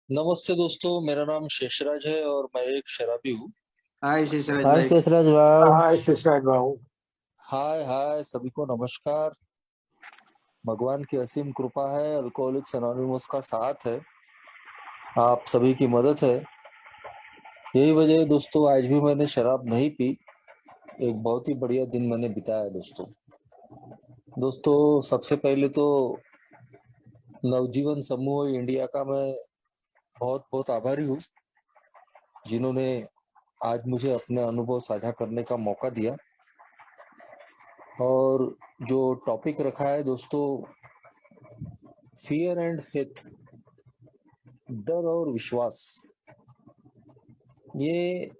नमस्ते दोस्तों, मेरा नाम शेषराज है और मैं एक शराबी हूँ। हाय शेषराज हाय भाई। शेषराज भाव। हाय शिवराज बाबू। हाय हाय सभी को नमस्कार। भगवान की असीम कृपा है, अल्कोहलिक्स एनोनिमस का साथ है, आप सभी की मदद है। यही वजह है दोस्तों, आज भी मैंने शराब नहीं पी। एक बहुत ही बढ़िया दिन मैंने बिताया दोस्तों। दोस्तों सबसे पहले तो नवजीवन समूह इंडिया का मैं बहुत बहुत आभारी हूँ, जिन्होंने आज मुझे अपने अनुभव साझा करने का मौका दिया। और जो टॉपिक रखा है दोस्तों, फियर एंड फेथ, डर और विश्वास, ये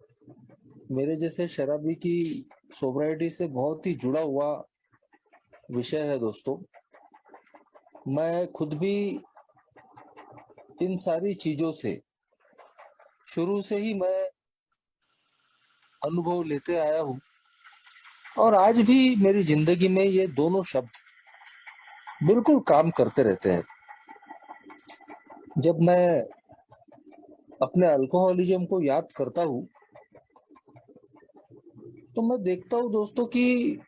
मेरे जैसे शराबी की सोब्राइटी से बहुत ही जुड़ा हुआ विषय है दोस्तों। मैं खुद भी इन सारी चीजों से शुरू से ही मैं अनुभव लेते आया हूँ, और आज भी मेरी जिंदगी में ये दोनों शब्द बिल्कुल काम करते रहते हैं। जब मैं अपने अल्कोहलिज्म को याद करता हूँ तो मैं देखता हूँ दोस्तों कि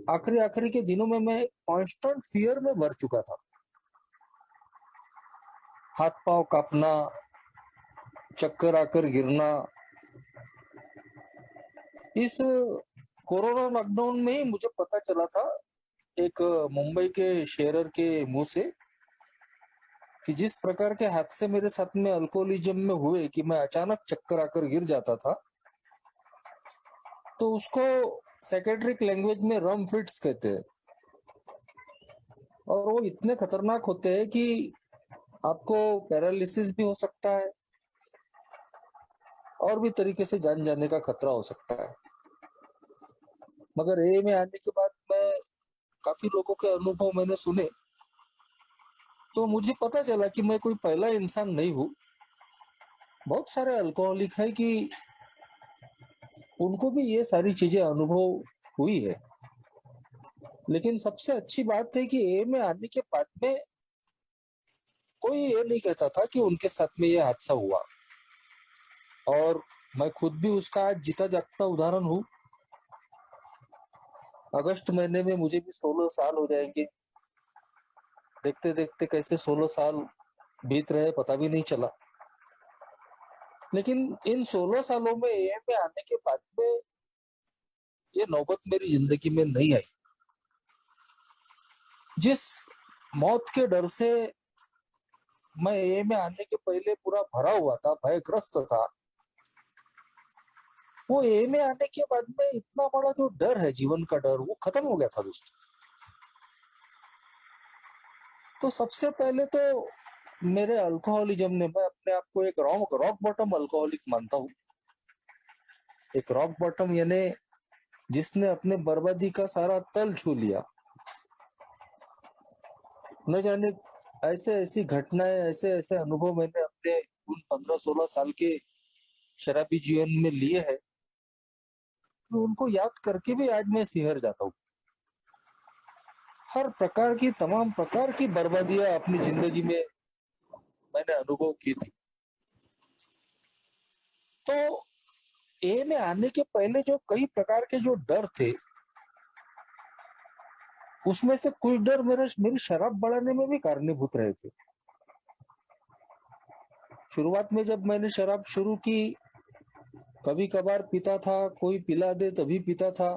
आखिरी आखिरी के दिनों में मैं कांस्टेंट फियर में भर चुका था। हाथ पांव कांपना, चक्कर आकर गिरना। इस कोरोना लॉकडाउन में ही मुझे पता चला था, एक मुंबई के शेरर के मुंह से, कि जिस प्रकार के हादसे मेरे साथ में अल्कोहलिज्म में हुए कि मैं अचानक चक्कर आकर गिर जाता था, तो उसको साइकेट्रिक लैंग्वेज में रम फिट्स कहते हैं। और वो इतने खतरनाक होते हैं कि आपको पैरालिसिस भी हो सकता है, और भी तरीके से जान जाने का खतरा हो सकता है। मगर ए में आने के बाद मैं काफी लोगों के अनुभव मैंने सुने, तो मुझे पता चला कि मैं कोई पहला इंसान नहीं हूँ। बहुत सारे अल्कोहलिक है कि उनको भी ये सारी चीजें अनुभव हुई है। लेकिन सबसे अच्छी बात है कि ए में आने के बाद में कोई ये नहीं कहता था कि उनके साथ में ये हादसा हुआ। और मैं खुद भी उसका आज जीता जागता उदाहरण हूँ। अगस्त महीने में मुझे भी 16 साल हो जाएंगे। देखते देखते कैसे 16 साल बीत रहे पता भी नहीं चला। लेकिन इन 16 सालों में ए में आने के बाद में ये नौबत मेरी जिंदगी में नहीं आई। जिस मौत के डर से मैं ए में आने के पहले पूरा भरा हुआ था, भयग्रस्त था, वो ए में आने के बाद में इतना बड़ा जो डर है, जीवन का डर, वो खत्म हो गया था दोस्तों। तो सबसे पहले तो मेरे अल्कोहलिज्म ने, मैं अपने आप को एक रॉक बॉटम अल्कोहलिक मानता हूँ। एक रॉक बॉटम यानी जिसने अपने बर्बादी का सारा तल छू लिया। न जाने ऐसे ऐसी घटनाएं, ऐसे ऐसे अनुभव मैंने अपने उन 15-16 साल के शराबी जीवन में लिए हैं, तो उनको याद करके भी आज मैं सिहर जाता हूँ। हर प्रकार की, तमाम प्रकार की बर्बादियां अपनी जिंदगी में मैंने अनुभव की थी। तो ए में आने के पहले जो कई प्रकार के जो डर थे, उसमें से कुछ डर मेरी शराब बढ़ाने में भी कारणीभूत रहे थे। शुरुआत में जब मैंने शराब शुरू की, कभी कभार पीता था, कोई पिला दे तभी पीता था,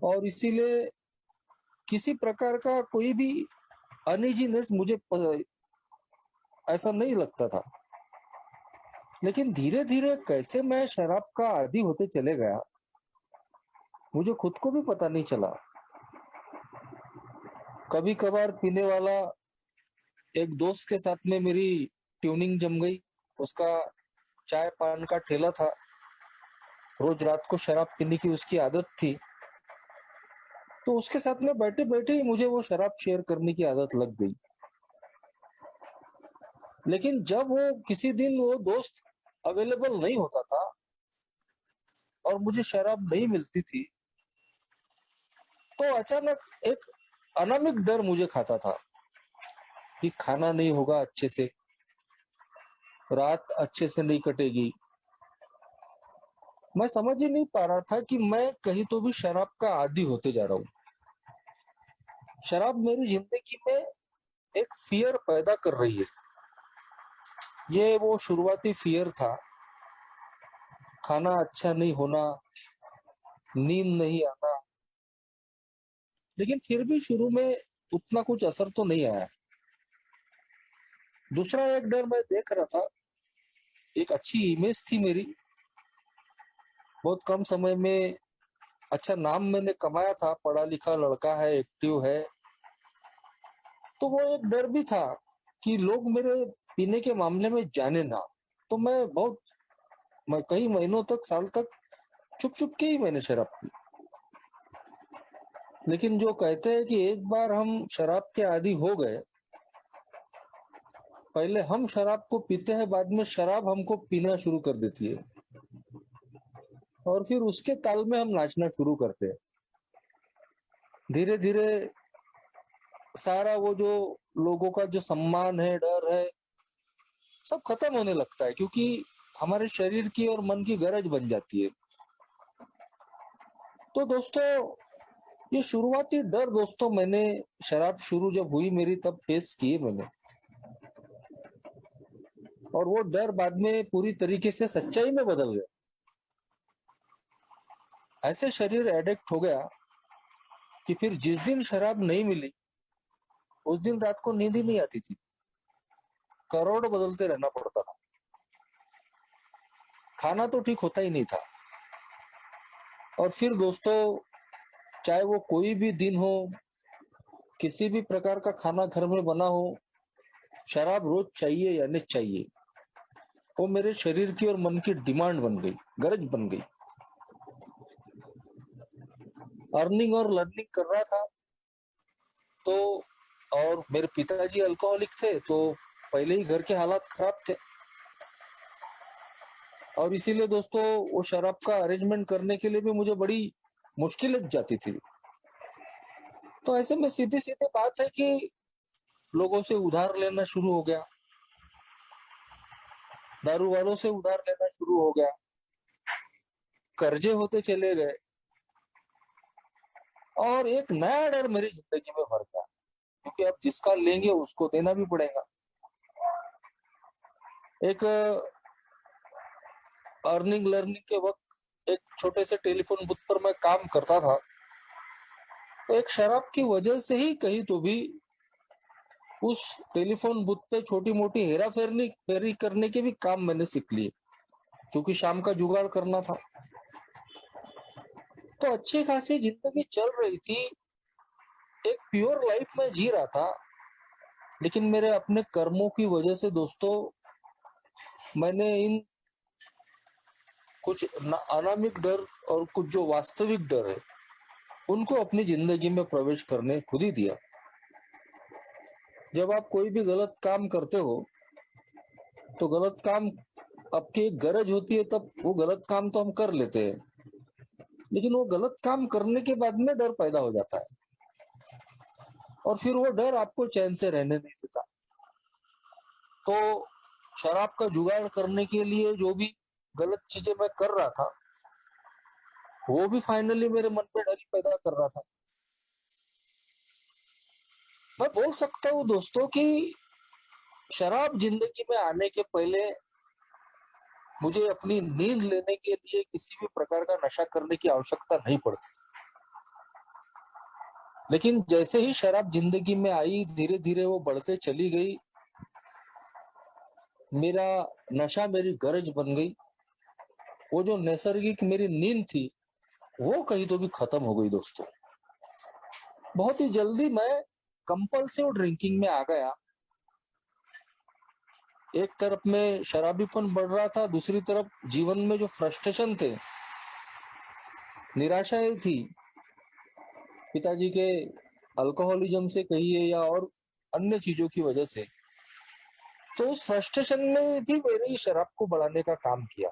और इसीलिए किसी प्रकार का कोई भी अनइजीनेस मुझे ऐसा नहीं लगता था। लेकिन धीरे धीरे कैसे मैं शराब का आदी होते चले गया, मुझे खुद को भी पता नहीं चला। कभी कभार पीने वाला एक दोस्त के साथ में मेरी ट्यूनिंग जम गई। उसका चाय पान का ठेला था, रोज रात को शराब पीने की उसकी आदत थी। तो उसके साथ में बैठे बैठे ही मुझे वो शराब शेयर करने की आदत लग गई। लेकिन जब वो किसी दिन वो दोस्त अवेलेबल नहीं होता था और मुझे शराब नहीं मिलती थी, तो अचानक एक अनामिक डर मुझे खाता था कि खाना नहीं होगा अच्छे से, रात अच्छे से नहीं कटेगी। मैं समझ ही नहीं पा रहा था कि मैं कहीं तो भी शराब का आदी होते जा रहा हूँ। शराब मेरी जिंदगी में एक फियर पैदा कर रही है। ये वो शुरुआती फियर था, खाना अच्छा नहीं होना, नींद नहीं आना, लेकिन फिर भी शुरू में उतना कुछ असर तो नहीं आया। दूसरा एक डर मैं देख रहा था, एक अच्छी इमेज थी मेरी, बहुत कम समय में अच्छा नाम मैंने कमाया था, पढ़ा लिखा लड़का है, एक्टिव है। तो वो एक डर भी था कि लोग मेरे पीने के मामले में जाने ना। तो मैं कई महीनों तक, साल तक छुप छुप के ही मैंने शराब पी। लेकिन जो कहते हैं कि एक बार हम शराब के आदी हो गए, पहले हम शराब को पीते हैं, बाद में शराब हमको पीना शुरू कर देती है, और फिर उसके ताल में हम नाचना शुरू करते हैं। धीरे धीरे सारा वो जो लोगों का जो सम्मान है, डर है, सब खत्म होने लगता है, क्योंकि हमारे शरीर की और मन की गरज बन जाती है। तो दोस्तों, ये शुरुआती डर दोस्तों, मैंने शराब शुरू जब हुई मेरी, तब फेस किए मैंने, और वो डर बाद में पूरी तरीके से सच्चाई में बदल गया। ऐसे शरीर एडिक्ट हो गया कि फिर जिस दिन शराब नहीं मिली, उस दिन रात को नींद ही नहीं आती थी, करोड़ बदलते रहना पड़ता था, खाना तो ठीक होता ही नहीं था। और फिर दोस्तों, चाहे वो कोई भी दिन हो, किसी भी प्रकार का खाना घर में बना हो, शराब रोज चाहिए यानी चाहिए। वो मेरे शरीर की और मन की डिमांड बन गई, गरज बन गई। अर्निंग और लर्निंग कर रहा था, तो और मेरे पिताजी अल्कोहलिक थे, तो पहले ही घर के हालात खराब थे, और इसीलिए दोस्तों वो शराब का अरेंजमेंट करने के लिए भी मुझे बड़ी मुश्किल लग जाती थी। तो ऐसे में सीधी सीधी बात है कि लोगों से उधार लेना शुरू हो गया, दारू वालों से उधार लेना शुरू हो गया, कर्जे होते चले गए, और एक नया डर मेरी जिंदगी में भर गया, क्योंकि अब जिसका लेंगे उसको देना भी पड़ेगा। एक अर्निंग लर्निंग के वक्त एक छोटे से टेलीफोन बूथ पर मैं काम करता था, तो एक शराब की वजह से ही कहीं तो भी उस टेलीफोन बूथ पे छोटी मोटी हेरा फेरी फेरी करने के भी काम मैंने सीख लिए, क्योंकि शाम का जुगाड़ करना था। तो अच्छी खासी जिंदगी चल रही थी, एक प्योर लाइफ में जी रहा था। लेकिन मेरे अपने कर्मों की वजह से दोस्तों, मैंने इन कुछ अनामिक डर और कुछ जो वास्तविक डर है, उनको अपनी जिंदगी में प्रवेश करने खुद ही दिया। जब आप कोई भी गलत काम करते हो, तो गलत काम आपकी एक गरज होती है, तब वो गलत काम तो हम कर लेते हैं, लेकिन वो गलत काम करने के बाद में डर पैदा हो जाता है, और फिर वो डर आपको चैन से रहने नहीं देता। तो शराब का जुगाड़ करने के लिए जो भी गलत चीजें मैं कर रहा था, वो भी फाइनली मेरे मन में डर ही पैदा कर रहा था। मैं बोल सकता हूँ दोस्तों कि शराब जिंदगी में आने के पहले मुझे अपनी नींद लेने के लिए किसी भी प्रकार का नशा करने की आवश्यकता नहीं पड़ती थी। लेकिन जैसे ही शराब जिंदगी में आई, धीरे धीरे वो बढ़ते चली गई, मेरा नशा मेरी गरज बन गई। वो जो नैसर्गिक मेरी नींद थी, वो कहीं तो भी खत्म हो गई दोस्तों। बहुत ही जल्दी मैं कंपल्सिव ड्रिंकिंग में आ गया। एक तरफ में शराबीपन बढ़ रहा था, दूसरी तरफ जीवन में जो फ्रस्ट्रेशन थे, निराशाएं थी, पिताजी के अल्कोहलिज्म से कहिए या और अन्य चीजों की वजह से, तो उस फ्रस्ट्रेशन ने भी मेरी शराब को बढ़ाने का काम किया।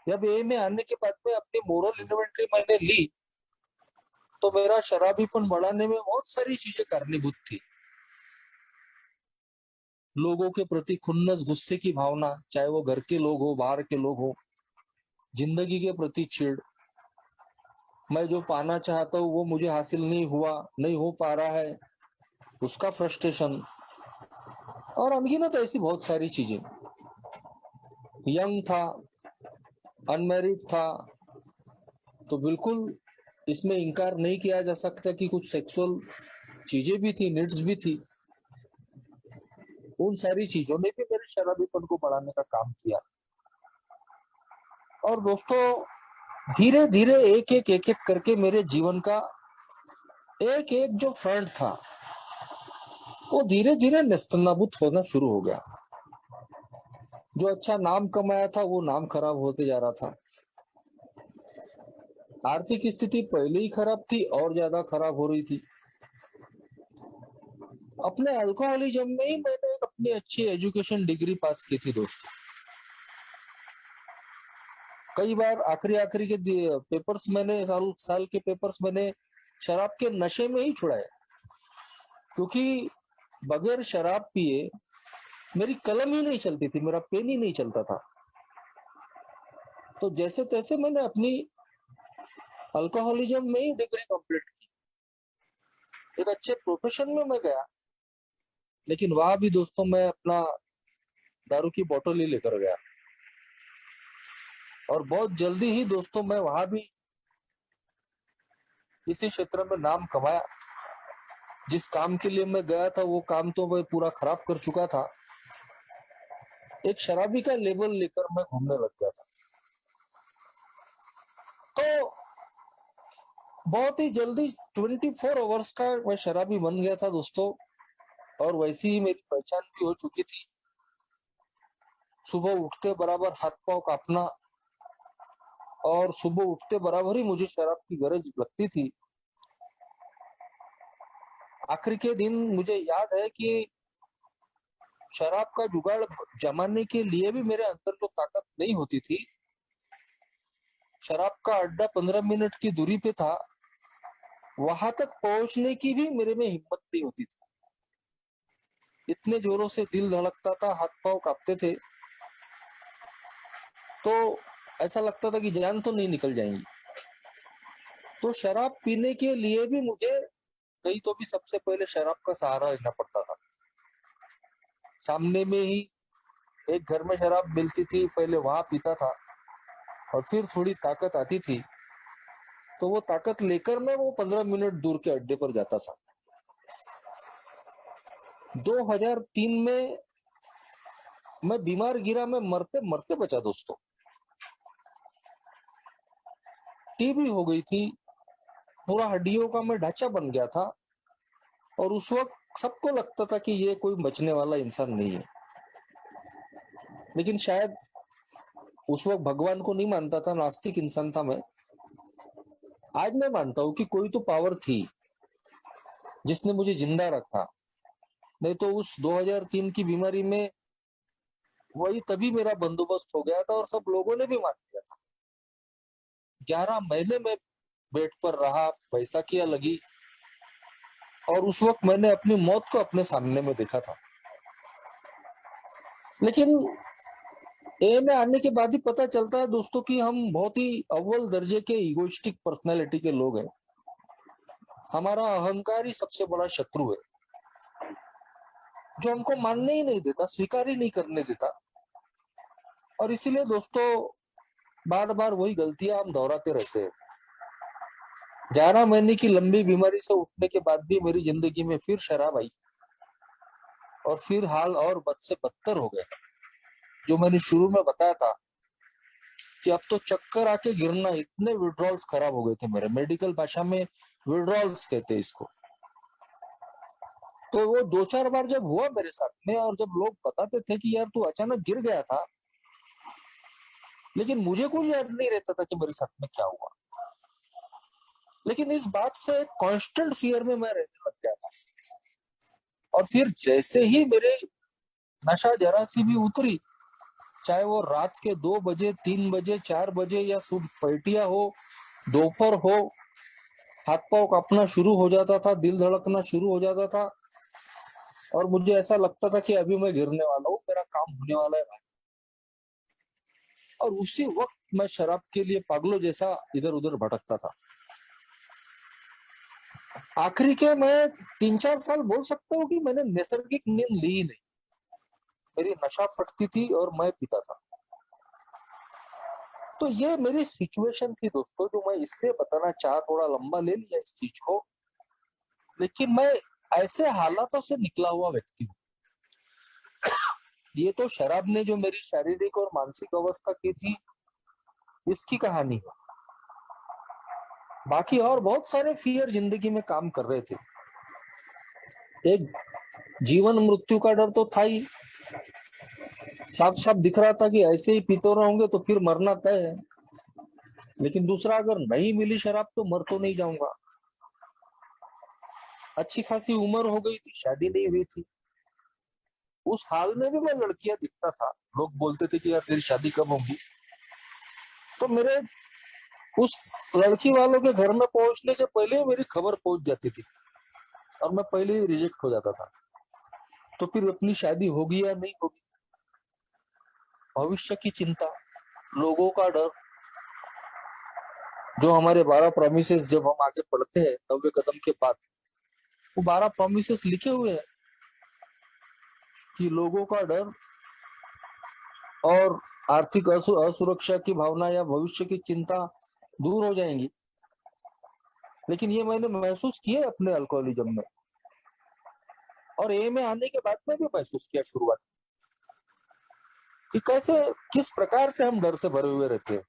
जब ए में आने के बाद में अपनी मोरल इन्वेंटरी मैंने ली, तो मेरा शराबीपन बढ़ाने में बहुत सारी चीजें कारणीभूत थी। लोगों के प्रति खुन्नस गुस्से की भावना, चाहे वो घर के लोग हो, बाहर के लोग हो, जिंदगी के प्रति चिढ़, मैं जो पाना चाहता हूँ वो मुझे हासिल नहीं हुआ, नहीं हो पा रहा है, उसका फ्रस्ट्रेशन, और अनगिनत ऐसी बहुत सारी चीजें। यंग था, अनमैरिड था, तो बिल्कुल इसमें इनकार नहीं किया जा सकता कि कुछ सेक्सुअल चीजें भी थी, नीड्स भी थी। उन सारी चीजों ने भी मेरे शराबीपन को बढ़ाने का काम किया। और दोस्तों, धीरे धीरे एक एक करके मेरे जीवन का एक एक जो फ्रंट था वो धीरे धीरे नेस्तनाबूद होना शुरू हो गया। जो अच्छा नाम कमाया था वो नाम खराब होते जा रहा था। आर्थिक स्थिति पहले ही खराब थी और ज्यादा खराब हो रही थी। अपने अल्कोहलिज्म में ही मैंने एक अपनी अच्छी एजुकेशन डिग्री पास की थी दोस्तों। कई बार आखिरी के पेपर्स मैंने साल के पेपर्स मैंने शराब के नशे में ही छुड़ाए, क्योंकि बगैर शराब पिए मेरी कलम ही नहीं चलती थी, मेरा पेन ही नहीं चलता था। तो जैसे तैसे मैंने अपनी अल्कोहलिज्म में ही डिग्री कंप्लीट की। एक अच्छे प्रोफेशन में मैं गया, लेकिन वहां भी दोस्तों मैं अपना दारू की बोतल ही लेकर गया। और बहुत जल्दी ही दोस्तों मैं वहां भी इसी क्षेत्र में नाम कमाया। जिस काम के लिए मैं गया था वो काम तो मैं पूरा खराब कर चुका था। एक शराबी का लेबल लेकर मैं घूमने लग गया था। तो बहुत ही जल्दी 24 आवर्स का मैं शराबी बन गया था दोस्तों। और वैसी ही मेरी पहचान भी हो चुकी थी। सुबह उठते बराबर हाथ पांव कांपना, और सुबह उठते बराबर ही मुझे शराब की गरज लगती थी। आखिर के दिन मुझे याद है कि शराब का जुगाड़ जमाने के लिए भी मेरे अंदर जो ताकत नहीं होती थी, शराब का अड्डा 15 मिनट की दूरी पे था, वहां तक पहुंचने की भी मेरे में हिम्मत नहीं होती थी। इतने जोरों से दिल धड़कता था, हाथ पांव कांपते थे, तो ऐसा लगता था कि जान तो नहीं निकल जाएंगी। तो शराब पीने के लिए भी मुझे कहीं तो भी सबसे पहले शराब का सहारा लेना पड़ता था। सामने में ही एक घर में शराब मिलती थी, पहले वहां पीता था, और फिर थोड़ी ताकत आती थी तो वो ताकत लेकर मैं वो 15 मिनट दूर के अड्डे पर जाता था। 2003 में मैं बीमार गिरा, मैं मरते मरते बचा दोस्तों। टीबी हो गई थी, पूरा हड्डियों का मैं ढांचा बन गया था। और उस वक्त सबको लगता था कि ये कोई बचने वाला इंसान नहीं है। लेकिन शायद उस वक्त भगवान को नहीं मानता था, नास्तिक इंसान था मैं। आज मैं मानता हूँ कि कोई तो पावर थी जिसने मुझे जिंदा रखा। नहीं तो उस 2003 की बीमारी में वही तभी मेरा बंदोबस्त हो गया था, और सब लोगों ने भी मान लिया था। 11 महीने में बेड पर रहा, पैसा किया लगी, और उस वक्त मैंने अपनी मौत को अपने सामने में देखा था। लेकिन ए में आने के बाद ही पता चलता है दोस्तों कि हम बहुत ही अव्वल दर्जे के इगोइस्टिक पर्सनालिटी के लोग हैं। हमारा अहंकार ही सबसे बड़ा शत्रु है, जो हमको मानने ही नहीं देता, स्वीकार ही नहीं करने देता। और इसीलिए दोस्तों बार बार वही गलतियां हम दोहराते रहते हैं। 11 महीने की लंबी बीमारी से उठने के बाद भी मेरी जिंदगी में फिर शराब आई, और फिर हाल और बद से बदतर हो गया। जो मैंने शुरू में बताया था कि अब तो चक्कर आके गिरना, इतने विड्रॉल्स खराब हो गए थे मेरे। मेडिकल भाषा में विड्रॉल्स कहते हैं इसको। तो वो 2-4 बार जब हुआ मेरे साथ में, और जब लोग बताते थे कि यार तू अचानक गिर गया था, लेकिन मुझे कुछ याद नहीं रहता था कि मेरे साथ में क्या हुआ। लेकिन इस बात से कांस्टेंट फियर में मैं रहने लग गया था। और फिर जैसे ही मेरे नशा जरा सी भी उतरी, चाहे वो रात के 2 बजे, 3 बजे, 4 बजे, या सुबह पलटिया हो, दोपहर हो, हाथ पांव कांपना शुरू हो जाता था, दिल धड़कना शुरू हो जाता था, और मुझे ऐसा लगता था कि अभी मैं गिरने वाला हूँ, मेरा काम होने वाला है भाई। और उसी वक्त मैं शराब के लिए पागलों जैसा इधर उधर भटकता था। आखिरी के मैं 3-4 साल बोल सकता हूँ कि मैंने नैसर्गिक नींद ली ही नहीं। मेरी नशा फटती थी और मैं पीता था। तो ये मेरी सिचुएशन थी दोस्तों, जो मैं इसलिए बताना चाहा, थोड़ा लंबा ले लिया इस चीज को, लेकिन मैं ऐसे हालातों से निकला हुआ व्यक्ति हूँ। ये तो शराब ने जो मेरी शारीरिक और मानसिक अवस्था की थी, इसकी कहानी है। बाकी और बहुत सारे फियर जिंदगी में काम कर रहे थे। एक जीवन मृत्यु का डर तो था ही, साफ साफ दिख रहा था कि ऐसे ही पीते रहोगे तो फिर मरना तय है। लेकिन दूसरा, अगर नहीं मिली शराब तो मर तो नहीं जाऊंगा। अच्छी खासी उम्र हो गई थी, शादी नहीं हुई थी। उस हाल में भी मैं लड़कियां दिखता था, लोग बोलते थे कि यार तेरी शादी कब होगी। तो मेरे उस लड़की वालों के घर में पहुंचने के पहले ही मेरी खबर पहुंच जाती थी, और मैं पहले ही रिजेक्ट हो जाता था। तो फिर अपनी शादी होगी या नहीं होगी, भविष्य की चिंता, लोगों का डर। जो हमारे 12 प्रोमिसेस जब हम आगे पढ़ते हैं 90 कदम के बाद, वो 12 प्रोमिसेस लिखे हुए हैं कि लोगों का डर और आर्थिक असुरक्षा की भावना या भविष्य की चिंता दूर हो जाएंगी। लेकिन ये मैंने महसूस किया अपने अल्कोहलिज्म में, और ए में आने के बाद में भी महसूस किया शुरुआत, कि कैसे, किस प्रकार से हम डर से भरे हुए रहते हैं।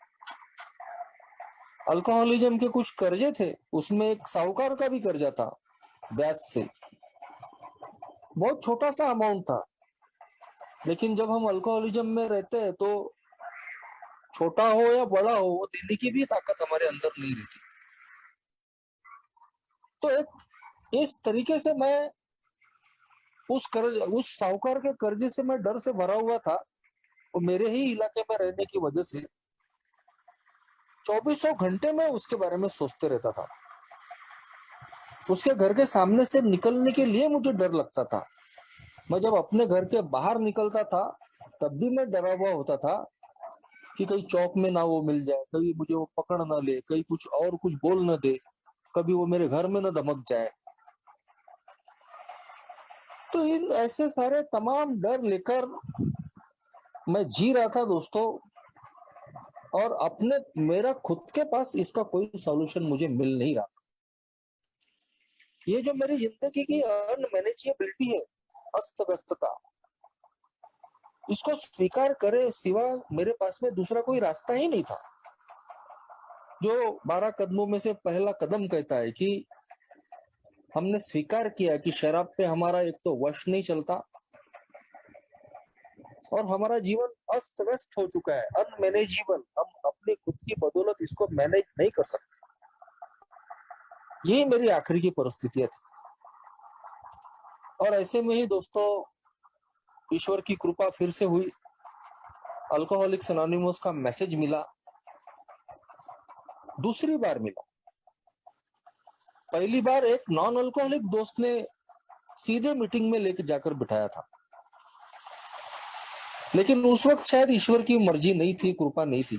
अल्कोहलिज्म के कुछ कर्जे थे, उसमें एक साहूकार का भी कर्जा था, ब्याज से। बहुत छोटा सा अमाउंट था, लेकिन जब हम अल्कोहलिज्म में रहते हैं तो छोटा हो या बड़ा हो, वो देने की भी ताकत हमारे अंदर नहीं रहती। तो एक इस तरीके से मैं उस साहूकार के कर्जे से मैं डर से भरा हुआ था। और मेरे ही इलाके में रहने की वजह से 2400 घंटे में उसके बारे में सोचते रहता था। उसके घर के सामने से निकलने के लिए मुझे डर लगता था। मैं जब अपने घर के बाहर निकलता था, तब भी मैं डरा हुआ होता था कि कहीं चौक में ना वो मिल जाए, कहीं मुझे वो पकड़ ना ले, कहीं कुछ और कुछ बोल ना दे, कभी वो मेरे घर में ना धमक जाए। तो इन ऐसे सारे तमाम डर लेकर मैं जी रहा था दोस्तों, और अपने मेरा खुद के पास इसका कोई सॉल्यूशन मुझे मिल नहीं रहा था। ये जो मेरी जिंदगी की अनमैनेजेबिलिटी है, अस्त व्यस्तता, इसको स्वीकार करे सिवा मेरे पास में दूसरा कोई रास्ता ही नहीं था। जो 12 कदमों में से पहला कदम कहता है कि हमने स्वीकार किया कि शराब पे हमारा एक तो वश नहीं चलता, और हमारा जीवन अस्त व्यस्त हो चुका है, अनमैनेजेबल, हम अपनी खुद की बदौलत इसको मैनेज नहीं कर सकते। यही मेरी आखिरी की परिस्थितियां थी। और ऐसे में ही दोस्तों, ईश्वर की कृपा फिर से हुई। अल्कोहलिक्स एनोनिमस का मैसेज मिला, दूसरी बार मिला। पहली बार एक नॉन अल्कोहलिक दोस्त ने सीधे मीटिंग में लेकर जाकर बिठाया था, लेकिन उस वक्त शायद ईश्वर की मर्जी नहीं थी, कृपा नहीं थी।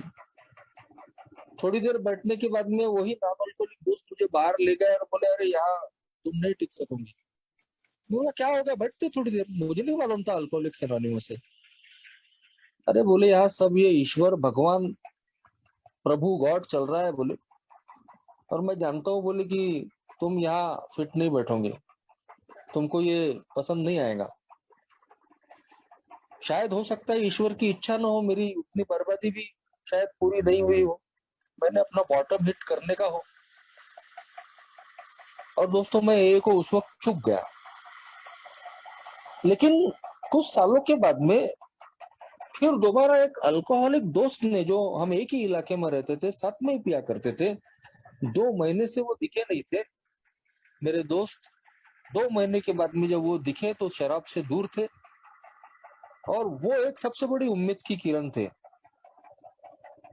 थोड़ी देर बैठने के बाद में वही नॉन अल्कोहलिक दोस्त मुझे बाहर ले गया और बोले, अरे यहाँ तुम नहीं टिक सकोगे। बोला क्या होगा, बैठते थोड़ी देर। मुझे नहीं मालूम था अल्कोहलिक्स एनोनिमस से। अरे बोले, यहाँ सब ये ईश्वर भगवान प्रभु गॉड चल रहा है बोले, और मैं जानता हूँ बोले कि तुम यहाँ फिट नहीं बैठोगे, तुमको ये पसंद नहीं आएगा। शायद हो सकता है ईश्वर की इच्छा ना हो, मेरी उतनी बर्बादी भी शायद पूरी नहीं हुई हो, मैंने अपना बॉटम हिट करने का हो। और दोस्तों, मैं ए को उस वक्त चुक गया। लेकिन कुछ सालों के बाद में फिर दोबारा एक अल्कोहलिक दोस्त ने, जो हम एक ही इलाके में रहते थे, साथ में ही पिया करते थे, 2 महीने से वो दिखे नहीं थे मेरे दोस्त। 2 महीने के बाद में जब वो दिखे तो शराब से दूर थे, और वो एक सबसे बड़ी उम्मीद की किरण थे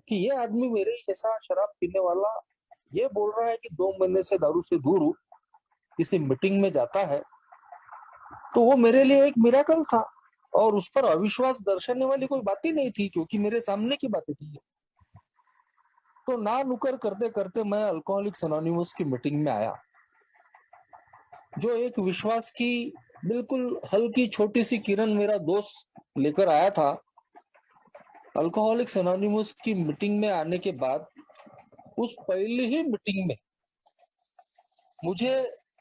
कि ये आदमी मेरे ही जैसा शराब पीने वाला ये बोल रहा है कि 2 महीने से दारू से दूर हूँ, किसी मीटिंग में जाता है, तो वो मेरे लिए एक मिराकल था। और उस पर अविश्वास दर्शाने वाली कोई बात ही नहीं थी, क्योंकि मेरे सामने की बातें थी। तो ना नुकर करते करते मैं अल्कोहलिक्स अनोनिमस की मीटिंग में आया, जो एक विश्वास की बिल्कुल हल्की छोटी सी किरण मेरा दोस्त लेकर आया था। अल्कोहलिक्स अनोनिमस की मीटिंग में आने के बाद, उस पहली ही मीटिंग में मुझे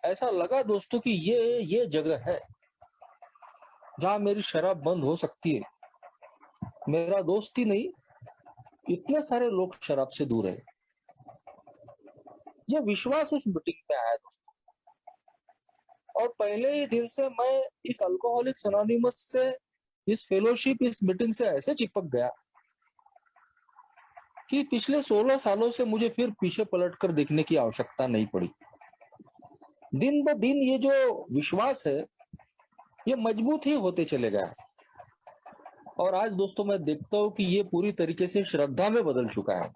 ऐसा लगा दोस्तों कि ये जगह है जहां मेरी शराब बंद हो सकती है। मेरा दोस्त ही नहीं, इतने सारे लोग शराब से दूर है। ये विश्वास उस मीटिंग में आया दोस्तों। और पहले ही दिन से मैं इस अल्कोहलिक्स अनोनिमस से, इस फेलोशिप, इस मीटिंग से ऐसे चिपक गया कि पिछले 16 सालों से मुझे फिर पीछे पलटकर देखने की आवश्यकता नहीं पड़ी। दिन ब दिन ये जो विश्वास है, ये मजबूत ही होते चले गया। और आज दोस्तों मैं देखता हूं कि ये पूरी तरीके से श्रद्धा में बदल चुका है।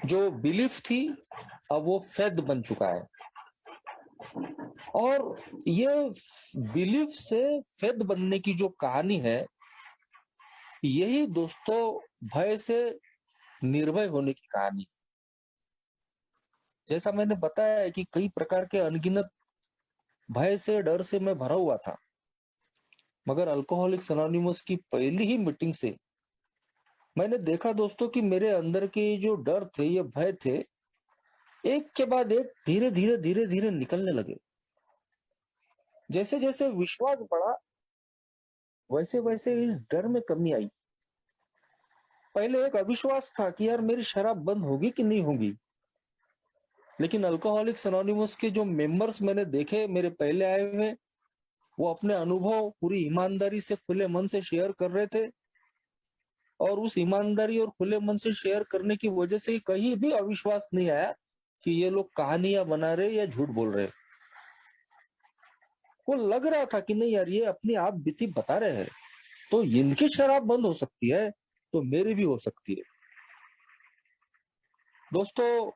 जो बिलीफ थी, अब वो फेथ बन चुका है। और ये बिलीफ से फेथ बनने की जो कहानी है, यही दोस्तों भय से निर्भय होने की कहानी। जैसा मैंने बताया है कि कई प्रकार के अनगिनत भय से, डर से मैं भरा हुआ था, मगर अल्कोहलिक्स अनोनिमस की पहली ही मीटिंग से मैंने देखा दोस्तों कि मेरे अंदर के जो डर थे, ये भय थे, एक के बाद एक धीरे धीरे धीरे धीरे निकलने लगे। जैसे जैसे विश्वास बढ़ा, वैसे वैसे इस डर में कमी आई। पहले एक अविश्वास था कि यार मेरी शराब बंद होगी कि नहीं होगी। लेकिन अल्कोहलिक्स अनोनिमस के जो मेंबर्स मैंने देखे, मेरे पहले आए हुए, वो अपने अनुभव पूरी ईमानदारी से, खुले मन से शेयर कर रहे थे। और उस ईमानदारी और खुले मन से शेयर करने की वजह से कहीं भी अविश्वास नहीं आया कि ये लोग कहानियां बना रहे या झूठ बोल रहे। वो लग रहा था कि नहीं यार, ये अपनी आप बीती बता रहे हैं, तो इनकी शराब बंद हो सकती है, तो मेरी भी हो सकती है। दोस्तों,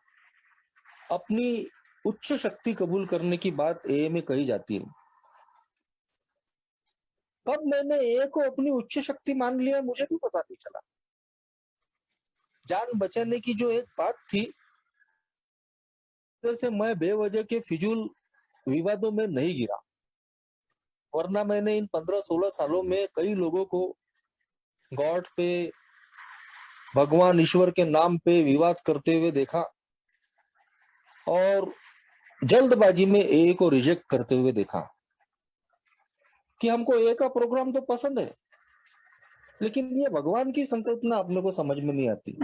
अपनी उच्च शक्ति कबूल करने की बात ए में कही जाती है। कब मैंने ए को अपनी उच्च शक्ति मान लिया मुझे भी पता नहीं चला। जान बचाने की जो एक बात थी, जैसे मैं बेवजह के फिजूल विवादों में नहीं गिरा, वरना मैंने इन 15-16 सालों में कई लोगों को गॉड पे, भगवान ईश्वर के नाम पे विवाद करते हुए देखा, और जल्दबाजी में ए को रिजेक्ट करते हुए देखा कि हमको ए का प्रोग्राम तो पसंद है, लेकिन ये भगवान की संकल्पना अपने को समझ में नहीं आती,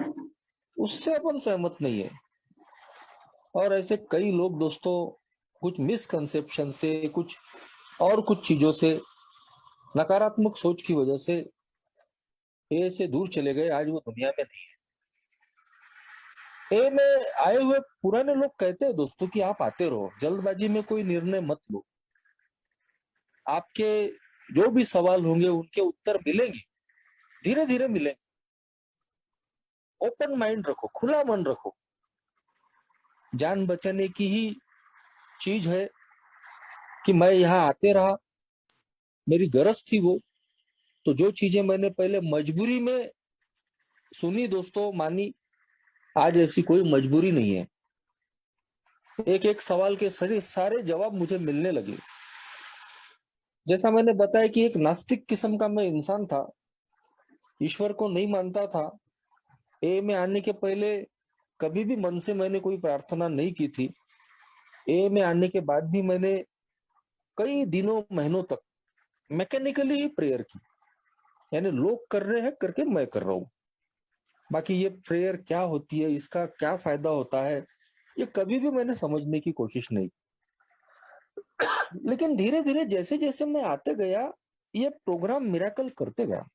उससे अपन सहमत नहीं है। और ऐसे कई लोग दोस्तों, कुछ मिसकंसेप्शन से, कुछ और कुछ चीजों से, नकारात्मक सोच की वजह से ए से दूर चले गए। आज वो दुनिया में नहीं है। ए में आए हुए पुराने लोग कहते हैं दोस्तों कि आप आते रहो, जल्दबाजी में कोई निर्णय मत लो, आपके जो भी सवाल होंगे उनके उत्तर मिलेंगे, धीरे धीरे मिलेंगे। ओपन माइंड रखो, खुला मन रखो। जान बचाने की ही चीज है कि मैं यहाँ आते रहा, मेरी गरज थी वो। तो जो चीजें मैंने पहले मजबूरी में सुनी दोस्तों, मानी, आज ऐसी कोई मजबूरी नहीं है। एक एक सवाल के सारे सारे जवाब मुझे मिलने लगे। जैसा मैंने बताया कि एक नास्तिक किस्म का मैं इंसान था, ईश्वर को नहीं मानता था। ए में आने के पहले कभी भी मन से मैंने कोई प्रार्थना नहीं की थी। ए में आने के बाद भी मैंने कई दिनों, महीनों तक मैकेनिकली ही प्रेयर की, यानी लोग कर रहे हैं करके मैं कर रहा हूँ। बाकी ये प्रेयर क्या होती है, इसका क्या फायदा होता है, ये कभी भी मैंने समझने की कोशिश नहीं। लेकिन धीरे धीरे जैसे जैसे मैं आते गया, ये प्रोग्राम मिरेकल करते गया।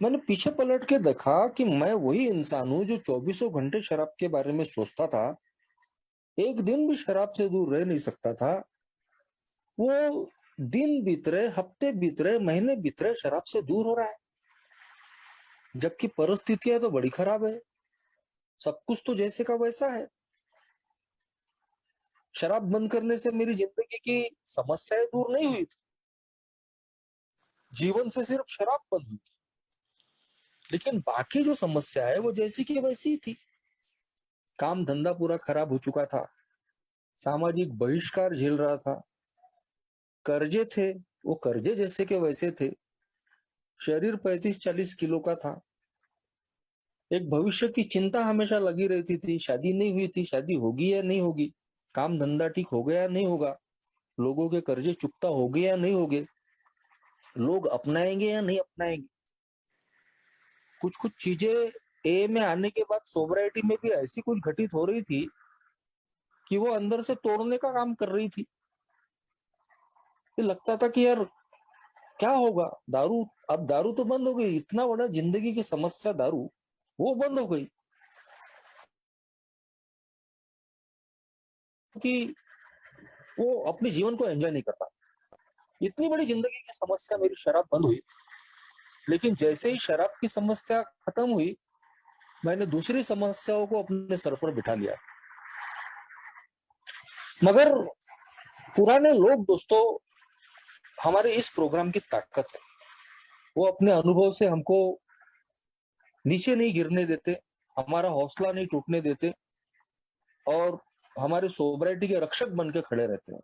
मैंने पीछे पलट के देखा कि मैं वही इंसान हूँ जो 24 घंटे शराब के बारे में सोचता था, एक दिन भी शराब से दूर रह नहीं सकता था। वो दिन बीत रहे, हफ्ते बीत रहे, महीने बीत रहे, शराब से दूर हो रहा है, जबकि परिस्थितियां तो बड़ी खराब है। सब कुछ तो जैसे का वैसा है। शराब बंद करने से मेरी जिंदगी की समस्याएं दूर नहीं हुई थी, जीवन से सिर्फ शराब बंद हुई थी, लेकिन बाकी जो समस्या है वो जैसी की वैसी ही थी। काम धंधा पूरा खराब हो चुका था, सामाजिक बहिष्कार झेल रहा था, कर्जे थे, वो कर्जे जैसे के वैसे थे, शरीर 35-40 किलो का था, एक भविष्य की चिंता हमेशा लगी रहती थी, शादी नहीं हुई थी, शादी होगी या नहीं होगी, काम धंधा ठीक हो गया या नहीं होगा, लोगों के कर्जे चुकता हो गए या नहीं होगे, लोग अपनाएंगे या नहीं अपनाएंगे। कुछ कुछ चीजें ए में आने के बाद सोबराइटी में भी ऐसी कुछ घटित हो रही थी कि वो अंदर से तोड़ने का काम कर रही थी। ये लगता था कि यार क्या होगा, दारू, अब दारू तो बंद हो गई, इतना बड़ा जिंदगी की समस्या दारू, वो बंद हो गई कि वो अपने जीवन को एंजॉय नहीं कर पाता। इतनी बड़ी जिंदगी की समस्या मेरी शराब बंद हुई, लेकिन जैसे ही शराब की समस्या खत्म हुई, मैंने दूसरी समस्याओं को अपने सर पर बिठा लिया। मगर पुराने लोग दोस्तों हमारे इस प्रोग्राम की ताकत है, वो अपने अनुभव से हमको नीचे नहीं गिरने देते, हमारा हौसला नहीं टूटने देते और हमारी सोबराइटी के रक्षक बन के खड़े रहते हैं।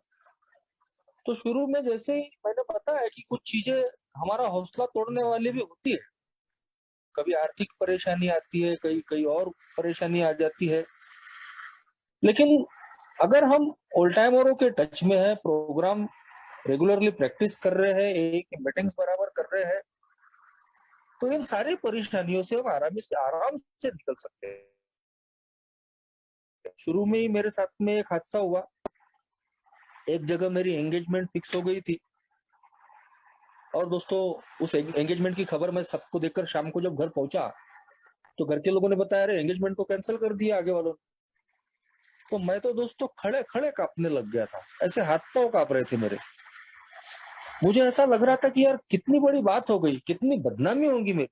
तो शुरू में जैसे ही मैंने बताया कि कुछ चीजें हमारा हौसला तोड़ने वाली भी होती है, कभी आर्थिक परेशानी आती है, कई कई और परेशानी आ जाती है, लेकिन अगर हम ऑल टाइमरों के टच में है, प्रोग्राम रेगुलरली प्रैक्टिस कर रहे हैं, एक मीटिंग्स बराबर कर रहे हैं, तो इन सारी परेशानियों से हम आराम से निकल सकते हैं। शुरू में ही मेरे साथ में एक हादसा हुआ, एक जगह मेरी एंगेजमेंट फिक्स हो गई थी और दोस्तों उस एंगेजमेंट की खबर मैं सबको देखकर शाम को जब घर पहुंचा तो घर के लोगों ने बताया अरे एंगेजमेंट तो कैंसिल कर दिया आगे वालों ने। तो मैं तो दोस्तों खड़े खड़े कांपने लग गया था, ऐसे हाथ पांव कांप रहे थे मेरे। मुझे ऐसा लग रहा था कि यार कितनी बड़ी बात हो गई, कितनी बदनामी होगी मेरी,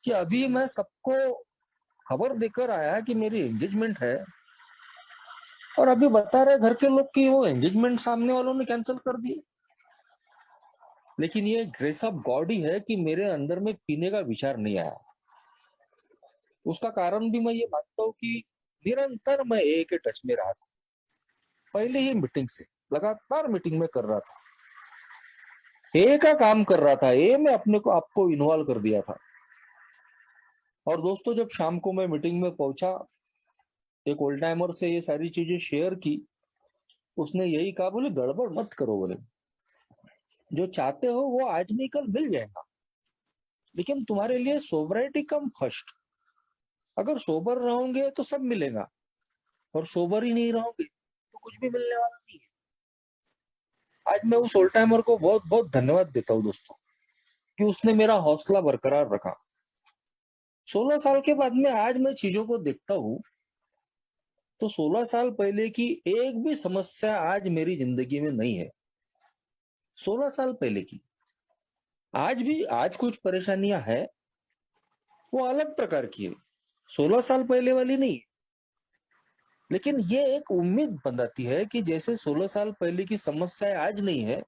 कि अभी मैं सबको खबर देकर आया कि मेरी एंगेजमेंट है और अभी बता रहे घर के लोग कि वो एंगेजमेंट सामने वालों ने कैंसिल कर दी। लेकिन ये ग्रेस ऑफ गॉड ही है कि मेरे अंदर में पीने का विचार नहीं आया। उसका कारण भी मैं ये मानता हूँ कि निरंतर मैं ए के टच में रहा था, पहले ही मीटिंग से लगातार मीटिंग में कर रहा था, ए का काम कर रहा था, ए में अपने को आपको इन्वॉल्व कर दिया था। और दोस्तों जब शाम को मैं मीटिंग में पहुंचा, एक ओल्ड टाइमर से ये सारी चीजें शेयर की, उसने यही कहा, बोले गड़बड़ मत करो, बोले जो चाहते हो वो आज नहीं कल मिल जाएगा, लेकिन तुम्हारे लिए सोबराइटी कम फर्स्ट। अगर सोबर रहोगे तो सब मिलेगा और सोबर ही नहीं रहोगे तो कुछ भी मिलने वाला नहीं है। आज मैं उस ओल्ड टाइमर को बहुत बहुत धन्यवाद देता हूँ दोस्तों कि उसने मेरा हौसला बरकरार रखा। 16 साल के बाद में आज मैं चीजों को देखता हूँ तो 16 साल पहले की एक भी समस्या आज मेरी जिंदगी में नहीं है। 16 साल पहले की आज भी, आज कुछ परेशानियां है, वो अलग प्रकार की है, 16 साल पहले वाली नहीं। लेकिन ये एक उम्मीद बनाती है कि जैसे 16 साल पहले की समस्याएं आज नहीं है,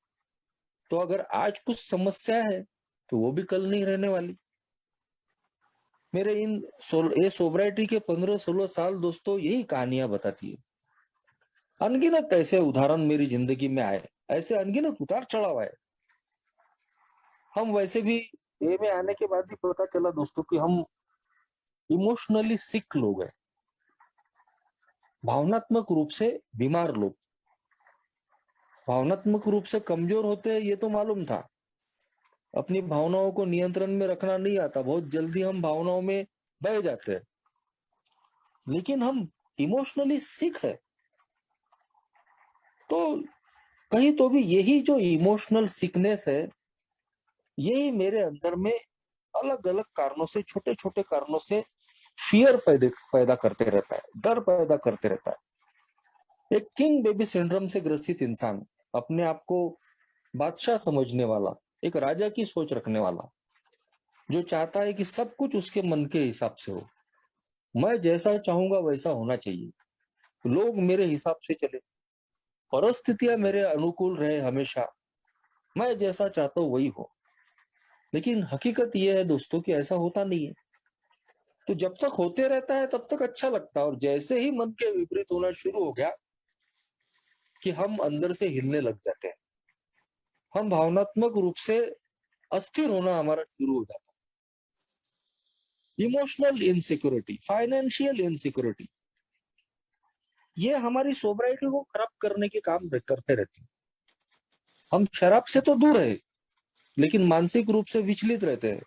तो अगर आज कुछ समस्या है तो वो भी कल नहीं रहने वाली। मेरे ये सोबराइटी के 15-16 साल दोस्तों यही कहानियां बताती है। अनगिनत ऐसे उदाहरण मेरी जिंदगी में आए, ऐसे अनगिनत उतार चढ़ाव आए। हम वैसे भी ए में आने के बाद ही पता चला दोस्तों कि हम इमोशनली सिक लोग हैं, भावनात्मक रूप से बीमार लोग। भावनात्मक रूप से कमजोर होते हैं ये तो मालूम था, अपनी भावनाओं को नियंत्रण में रखना नहीं आता, बहुत जल्दी हम भावनाओं में बह जाते हैं। लेकिन हम इमोशनली सिक है, तो कहीं तो भी यही जो इमोशनल सिकनेस है, यही मेरे अंदर में अलग अलग कारणों से, छोटे छोटे कारणों से फियर पैदा करते रहता है, डर पैदा करते रहता है। एक किंग बेबी सिंड्रोम से ग्रसित इंसान, अपने आप को बादशाह समझने वाला, एक राजा की सोच रखने वाला, जो चाहता है कि सब कुछ उसके मन के हिसाब से हो, मैं जैसा चाहूंगा वैसा होना चाहिए, लोग मेरे हिसाब से चले, परिस्थितियां मेरे अनुकूल रहे हमेशा, मैं जैसा चाहता हूँ वही हो। लेकिन हकीकत यह है दोस्तों कि ऐसा होता नहीं है। तो जब तक होते रहता है तब तक अच्छा लगता है, और जैसे ही मन के विपरीत होना शुरू हो गया कि हम अंदर से हिलने लग जाते हैं, हम भावनात्मक रूप से अस्थिर होना हमारा शुरू हो जाता है। इमोशनल इनसिक्योरिटी, फाइनेंशियल इनसिक्योरिटी, ये हमारी सोब्राइटी को खराब करने के काम करते रहती है। हम शराब से तो दूर है, लेकिन मानसिक रूप से विचलित रहते हैं,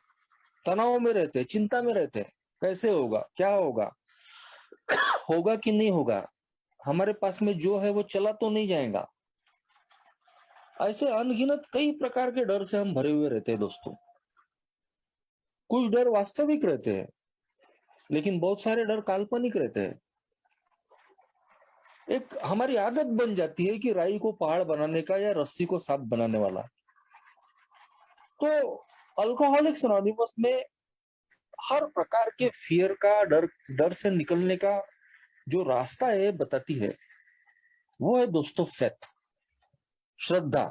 तनाव में रहते हैं, चिंता में रहते हैं। कैसे होगा, क्या होगा, होगा कि नहीं होगा, हमारे पास में जो है वो चला तो नहीं जाएगा। ऐसे अनगिनत कई प्रकार के डर से हम भरे हुए रहते हैं दोस्तों। कुछ डर वास्तविक रहते हैं, लेकिन बहुत सारे डर काल्पनिक रहते हैं। एक हमारी आदत बन जाती है कि राई को पहाड़ बनाने का या रस्सी को सांप बनाने वाला। तो अल्कोहलिक्स एनोनिमस में हर प्रकार के फियर का, डर डर से निकलने का जो रास्ता है बताती है, वो है दोस्तों फेथ, श्रद्धा।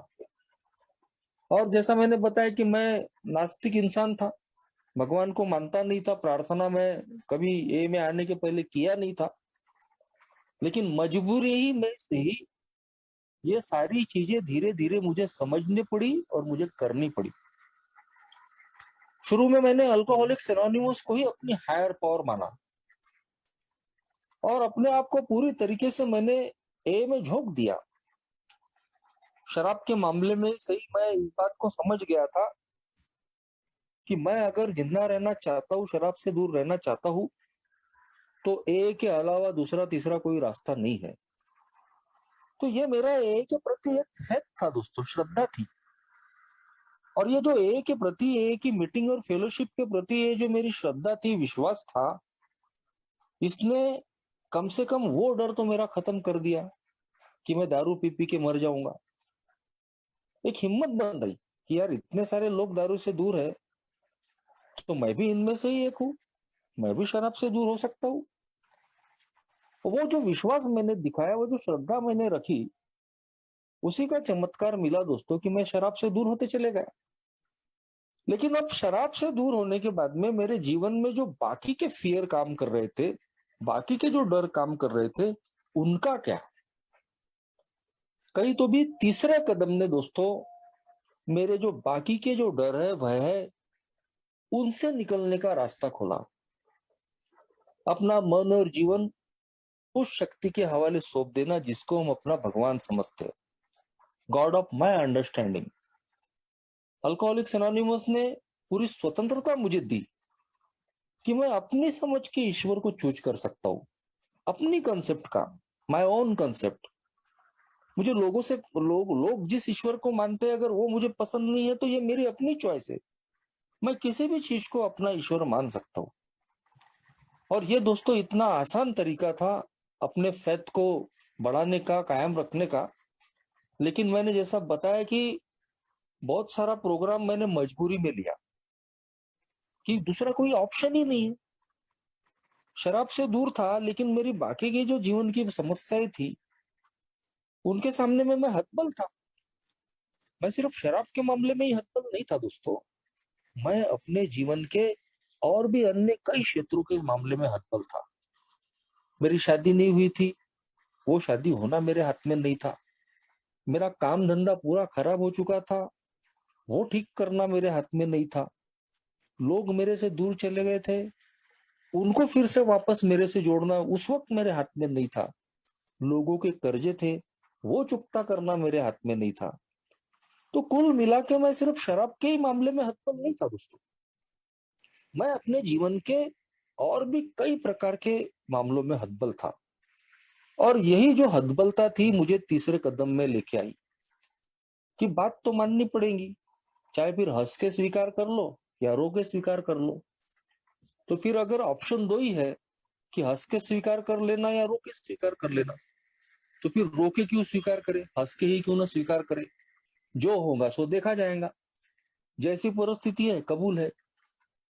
और जैसा मैंने बताया कि मैं नास्तिक इंसान था, भगवान को मानता नहीं था, प्रार्थना में कभी ए में आने के पहले किया नहीं था, लेकिन मजबूरी ही में से ही ये सारी चीजें धीरे धीरे मुझे समझनी पड़ी और मुझे करनी पड़ी। शुरू में मैंने अल्कोहलिक्स एनोनिमस को ही अपनी हायर पावर माना, और अपने आप को पूरी तरीके से मैंने ए में झोंक दिया। शराब के मामले में सही मैं इस बात को समझ गया था कि मैं अगर जिंदा रहना चाहता हूँ, शराब से दूर रहना चाहता हूँ, तो ए के अलावा दूसरा तीसरा कोई रास्ता नहीं है। तो ये मेरा ए के प्रति एक फेथ था दोस्तों, श्रद्धा थी। और ये जो ए के प्रति, ए की मीटिंग और फेलोशिप के प्रति ये जो मेरी श्रद्धा थी, विश्वास था, इसने कम से कम वो डर तो मेरा खत्म कर दिया कि मैं दारू पी पी के मर जाऊंगा। एक हिम्मत बन गई कि यार इतने सारे लोग दारू से दूर है, तो मैं भी इनमें से ही एक हूँ, मैं भी शराब से दूर हो सकता हूँ। वो जो विश्वास मैंने दिखाया, वो जो श्रद्धा मैंने रखी, उसी का चमत्कार मिला दोस्तों कि मैं शराब से दूर होते चले गया। लेकिन अब शराब से दूर होने के बाद में मेरे जीवन में जो बाकी के फियर काम कर रहे थे, बाकी के जो डर काम कर रहे थे, उनका क्या। कहीं तो भी तीसरे कदम ने दोस्तों मेरे जो बाकी के जो डर है वह है, उनसे निकलने का रास्ता खोला। अपना मन और जीवन उस शक्ति के हवाले सौंप देना जिसको हम अपना भगवान समझते हैं, God of my understanding. Alcoholics anonymous ने पूरी स्वतंत्रता मुझे दी कि मैं अपनी समझ के ईश्वर को चूज कर सकता हूँ, अपनी कंसेप्ट का, माय ओन कंसेप्ट। मुझे लोगों से, लोग जिस ईश्वर को मानते हैं, अगर वो मुझे पसंद नहीं है तो ये मेरी अपनी चॉइस है। मैं किसी भी चीज को अपना ईश्वर मान सकता हूँ। और ये दोस्तों इतना आसान तरीका था अपने फेथ को बढ़ाने का, कायम रखने का। लेकिन मैंने जैसा बताया कि बहुत सारा प्रोग्राम मैंने मजबूरी में लिया, कि दूसरा कोई ऑप्शन ही नहीं है। शराब से दूर था, लेकिन मेरी बाकी की जो जीवन की समस्याएं थी, उनके सामने में मैं हतबल था। मैं सिर्फ शराब के मामले में ही हतबल नहीं था दोस्तों, मैं अपने जीवन के और भी अन्य कई क्षेत्रों के मामले में हतबल था। मेरी शादी नहीं हुई थी, वो शादी होना मेरे हाथ में नहीं था। मेरा काम धंधा पूरा खराब हो चुका था, वो ठीक करना मेरे हाथ में नहीं था। लोग मेरे से दूर चले गए थे, उनको फिर से वापस मेरे से जोड़ना उस वक्त मेरे हाथ में नहीं था। लोगों के कर्जे थे, वो चुकता करना मेरे हाथ में नहीं था। तो कुल मिला के मैं सिर्फ शराब के ही मामले में हतबल नहीं था दोस्तों, मैं अपने जीवन के और भी कई प्रकार के मामलों में हतबल था। और यही जो हतबलता थी मुझे तीसरे कदम में लेके आई कि बात तो माननी पड़ेगी, चाहे फिर हंस के स्वीकार कर लो या रो के स्वीकार कर लो। तो फिर अगर ऑप्शन दो ही है कि हंस के स्वीकार कर लेना या रो के स्वीकार कर लेना, तो फिर रो के क्यों स्वीकार करें, हंस के ही क्यों ना स्वीकार करें। जो होगा सो देखा जाएगा, जैसी परिस्थिति है कबूल है।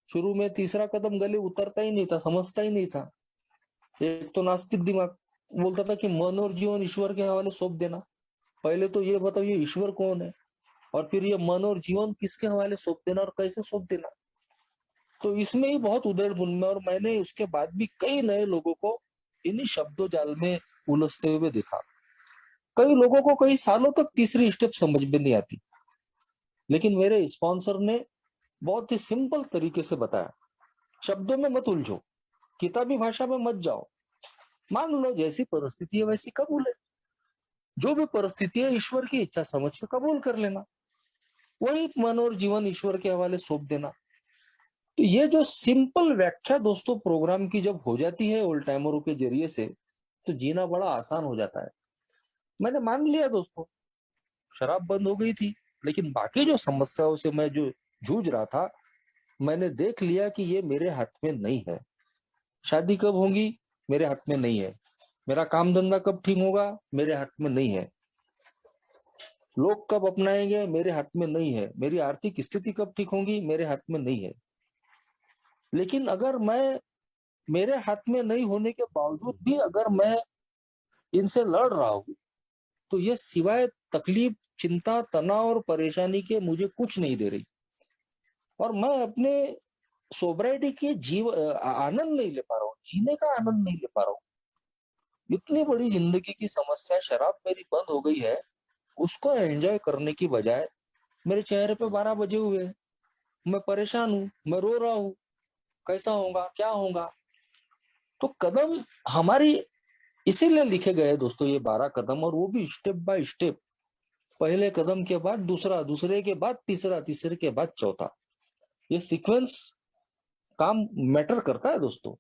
शुरू में तीसरा कदम गले उतरता ही नहीं था, समझता ही नहीं था। एक तो नास्तिक दिमाग बोलता था कि मन और जीवन ईश्वर के हवाले सौंप देना। पहले तो ये बताओ, ये ईश्वर कौन है, और फिर ये मन और जीवन किसके हवाले सौंप देना और कैसे सौंप देना। तो इसमें ही बहुत उधेड़ बुन में, और मैंने उसके बाद भी कई नए लोगों को इन्हीं शब्दों जाल में उलझते हुए देखा। कई लोगों को कई सालों तक तीसरी स्टेप समझ में नहीं आती, लेकिन मेरे स्पॉन्सर ने बहुत ही सिंपल तरीके से बताया, शब्दों में मत उलझो, किताबी भाषा में मत जाओ, मान लो जैसी परिस्थिति है वैसी कबूल है, जो भी परिस्थिति है ईश्वर की इच्छा समझ के कबूल कर लेना, वही मन और जीवन ईश्वर के हवाले सौंप देना। तो ये जो सिंपल व्याख्या दोस्तों प्रोग्राम की जब हो जाती है ओल्ड टाइमरों के जरिए से, तो जीना बड़ा आसान हो जाता है। मैंने मान लिया दोस्तों, शराब बंद हो गई थी, लेकिन बाकी जो समस्याओं से मैं जो जूझ रहा था, मैंने देख लिया कि ये मेरे हाथ में नहीं है। शादी कब होगी, मेरे हाथ में नहीं है। मेरा काम धंधा कब ठीक होगा, मेरे हाथ में नहीं है। लोग कब अपनाएंगे, मेरे हाथ में नहीं है। मेरी आर्थिक स्थिति कब ठीक होगी, मेरे हाथ में नहीं है। लेकिन अगर मैं, मेरे हाथ में नहीं होने के बावजूद भी अगर मैं इनसे लड़ रहा हूं, तो ये सिवाय तकलीफ, चिंता, तनाव और परेशानी के मुझे कुछ नहीं दे रही, और मैं अपने सोब्राइटी के आनंद नहीं ले पा रहा हूँ, जीने का आनंद नहीं ले पा रहा हूँ। इतनी बड़ी जिंदगी की समस्या शराब मेरी बंद हो गई है, उसको एंजॉय करने की बजाय मेरे चेहरे पे 12 बजे हुए हैं। मैं परेशान हूँ, मैं रो रहा हूँ, कैसा होगा, क्या होगा। तो कदम हमारी इसीलिए लिखे गए दोस्तों, ये 12 कदम, और वो भी स्टेप बाय स्टेप। पहले कदम के बाद दूसरा, दूसरे के बाद तीसरा, तीसरे के बाद चौथा। ये सीक्वेंस काम मैटर करता है दोस्तों।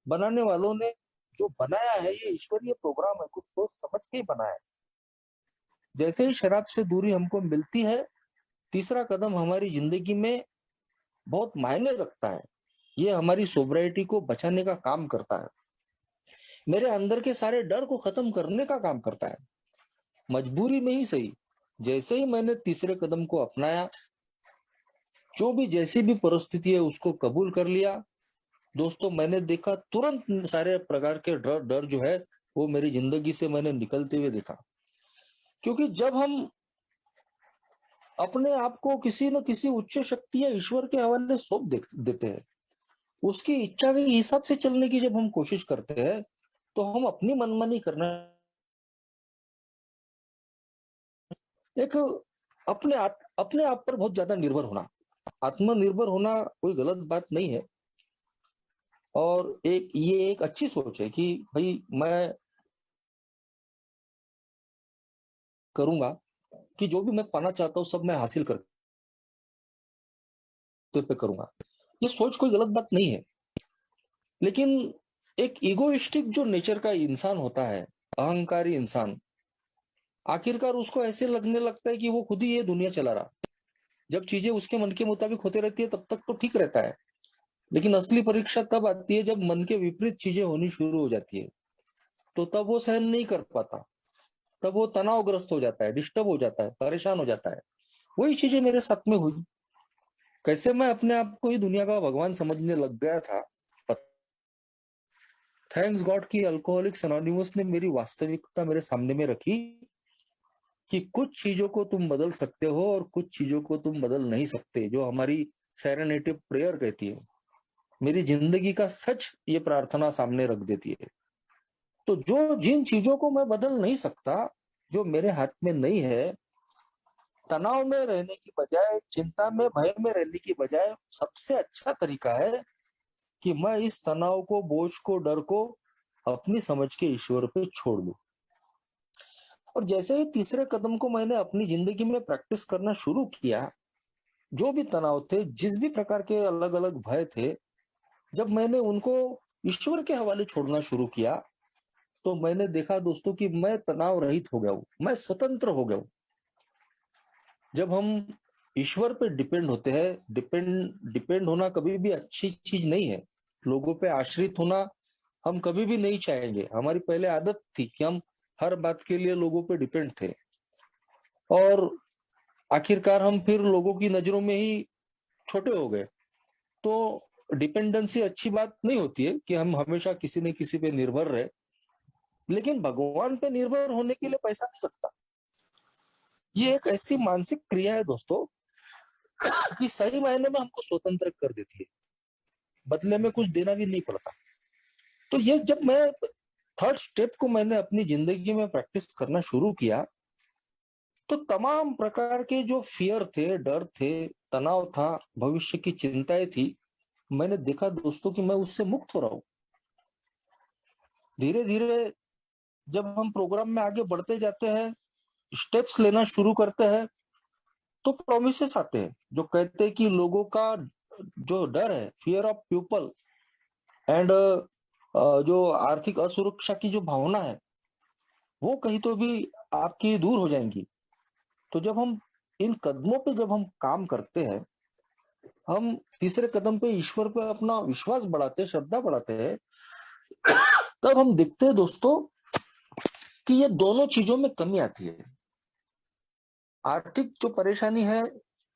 बनाने वालों ने जो बनाया है, ये ईश्वरीय प्रोग्राम है, कुछ सोच समझ के ही बनाया है। जैसे ही शराब से दूरी हमको मिलती है, तीसरा कदम हमारी जिंदगी में बहुत मायने रखता है। ये हमारी सोब्राइटी को बचाने का काम करता है, मेरे अंदर के सारे डर को खत्म करने का काम करता है, मजबूरी में ही सही। जैसे ही मैंने तीसरे कदम को अपनाया, जो भी जैसी भी परिस्थिति है उसको कबूल कर लिया, दोस्तों मैंने देखा तुरंत सारे प्रकार के डर डर जो है वो मेरी जिंदगी से मैंने निकलते हुए देखा। क्योंकि जब हम अपने आप को किसी न किसी उच्च शक्ति या ईश्वर के हवाले सौंप देते हैं, उसकी इच्छा के हिसाब से चलने की जब हम कोशिश करते हैं, तो हम अपनी मनमानी करना, एक अपने आप पर बहुत ज्यादा निर्भर होना, आत्मनिर्भर होना कोई गलत बात नहीं है। और ये एक अच्छी सोच है कि भाई मैं करूंगा, कि जो भी मैं पाना चाहता हूँ सब मैं हासिल करते पे करूंगा। ये सोच कोई गलत बात नहीं है, लेकिन एक इगोइस्टिक जो नेचर का इंसान होता है, अहंकारी इंसान, आखिरकार उसको ऐसे लगने लगता है कि वो खुद ही ये दुनिया चला रहा। जब चीजें उसके मन के मुताबिक होते रहती है तब तक तो ठीक रहता है, लेकिन असली परीक्षा तब आती है जब मन के विपरीत चीजें होनी शुरू हो जाती है। तो तब वो सहन नहीं कर पाता, तब वो तनावग्रस्त हो जाता है, डिस्टर्ब हो जाता है, परेशान हो जाता है। वही चीजें मेरे साथ में हुई। कैसे मैं अपने आप को ही दुनिया का भगवान समझने लग गया था। थैंक्स गॉड कि अल्कोहलिक्स एनोनिमस ने मेरी वास्तविकता मेरे सामने में रखी, कि कुछ चीजों को तुम बदल सकते हो और कुछ चीजों को तुम बदल नहीं सकते, जो हमारी सेरेनेटिव प्रेयर कहती है। मेरी जिंदगी का सच ये प्रार्थना सामने रख देती है। तो जो जिन चीजों को मैं बदल नहीं सकता, जो मेरे हाथ में नहीं है, तनाव में रहने की बजाय, चिंता में, भय में रहने की बजाय, सबसे अच्छा तरीका है कि मैं इस तनाव को, बोझ को, डर को अपनी समझ के ईश्वर पे छोड़ दूं। और जैसे ही तीसरे कदम को मैंने अपनी जिंदगी में प्रैक्टिस करना शुरू किया, जो भी तनाव थे, जिस भी प्रकार के अलग अलग भय थे, जब मैंने उनको ईश्वर के हवाले छोड़ना शुरू किया, तो मैंने देखा दोस्तों कि मैं तनाव रहित हो गया हूं, मैं स्वतंत्र हो गया हूं। जब हम ईश्वर पे डिपेंड होते हैं, डिपेंड होना कभी भी अच्छी चीज नहीं है। लोगों पे आश्रित होना हम कभी भी नहीं चाहेंगे। हमारी पहले आदत थी कि हम हर बात के लिए लोगों पे डिपेंड थे, और आखिरकार हम फिर लोगों की नजरों में ही छोटे हो गए। तो डिपेंडेंसी अच्छी बात नहीं होती है कि हम हमेशा किसी न किसी पे निर्भर रहे, लेकिन भगवान पे निर्भर होने के लिए पैसा नहीं लगता। ये एक ऐसी मानसिक क्रिया है दोस्तों कि सही मायने में हमको स्वतंत्र कर देती है, बदले में कुछ देना भी नहीं पड़ता। तो ये जब मैं थर्ड स्टेप को मैंने अपनी जिंदगी में प्रैक्टिस करना शुरू किया, तो तमाम प्रकार के जो फियर थे, डर थे, तनाव था, भविष्य की चिंताएं थी, मैंने देखा दोस्तों कि मैं उससे मुक्त हो रहा हूँ। धीरे धीरे जब हम प्रोग्राम में आगे बढ़ते जाते हैं, स्टेप्स लेना शुरू करते हैं, तो प्रोमिसेस आते हैं जो कहते हैं कि लोगों का जो डर है, फियर ऑफ पीपल एंड जो आर्थिक असुरक्षा की जो भावना है, वो कहीं तो भी आपकी दूर हो जाएंगी। तो जब हम इन कदमों पे जब हम काम करते हैं, हम तीसरे कदम पे ईश्वर पे अपना विश्वास बढ़ाते हैं, श्रद्धा बढ़ाते हैं, तब हम देखते हैं दोस्तों कि ये दोनों चीजों में कमी आती है। आर्थिक जो परेशानी है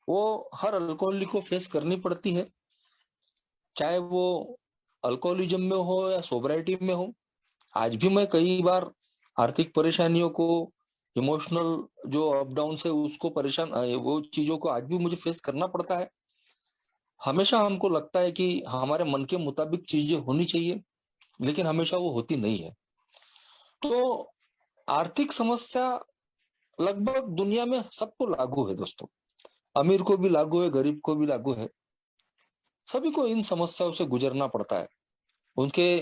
वो हर अल्कोहलिक को फेस करनी पड़ती है, चाहे वो अल्कोहलिज्म में हो या सोब्राइटी में हो। आज भी मैं कई बार आर्थिक परेशानियों को, इमोशनल जो अप डाउन से उसको परेशान, वो चीजों को आज भी मुझे फेस करना पड़ता है। हमेशा हमको लगता है कि हमारे मन के मुताबिक चीजें होनी चाहिए, लेकिन हमेशा वो होती नहीं है। तो आर्थिक समस्या लगभग दुनिया में सबको लागू है दोस्तों। अमीर को भी लागू है, गरीब को भी लागू है। सभी को इन समस्याओं से गुजरना पड़ता है। उनके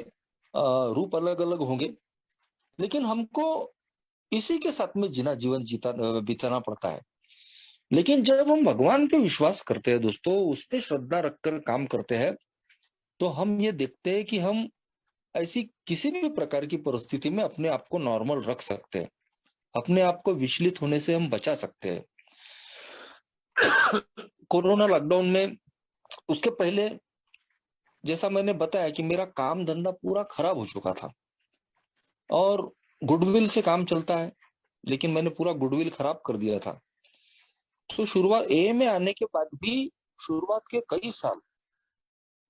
रूप अलग अलग होंगे, लेकिन हमको इसी के साथ में जीवन बिताना पड़ता है। लेकिन जब हम भगवान पे विश्वास करते हैं दोस्तों, उस पे श्रद्धा रखकर काम करते हैं, तो हम ये देखते हैं कि हम ऐसी किसी भी प्रकार की परिस्थिति में अपने आप को नॉर्मल रख सकते हैं, अपने आप को विचलित होने से हम बचा सकते हैं। कोरोना लॉकडाउन में, उसके पहले जैसा मैंने बताया कि मेरा काम धंधा पूरा खराब हो चुका था और गुडविल से काम चलता है, लेकिन मैंने पूरा गुडविल खराब कर दिया था। तो शुरुआत ए में आने के बाद भी शुरुआत के कई साल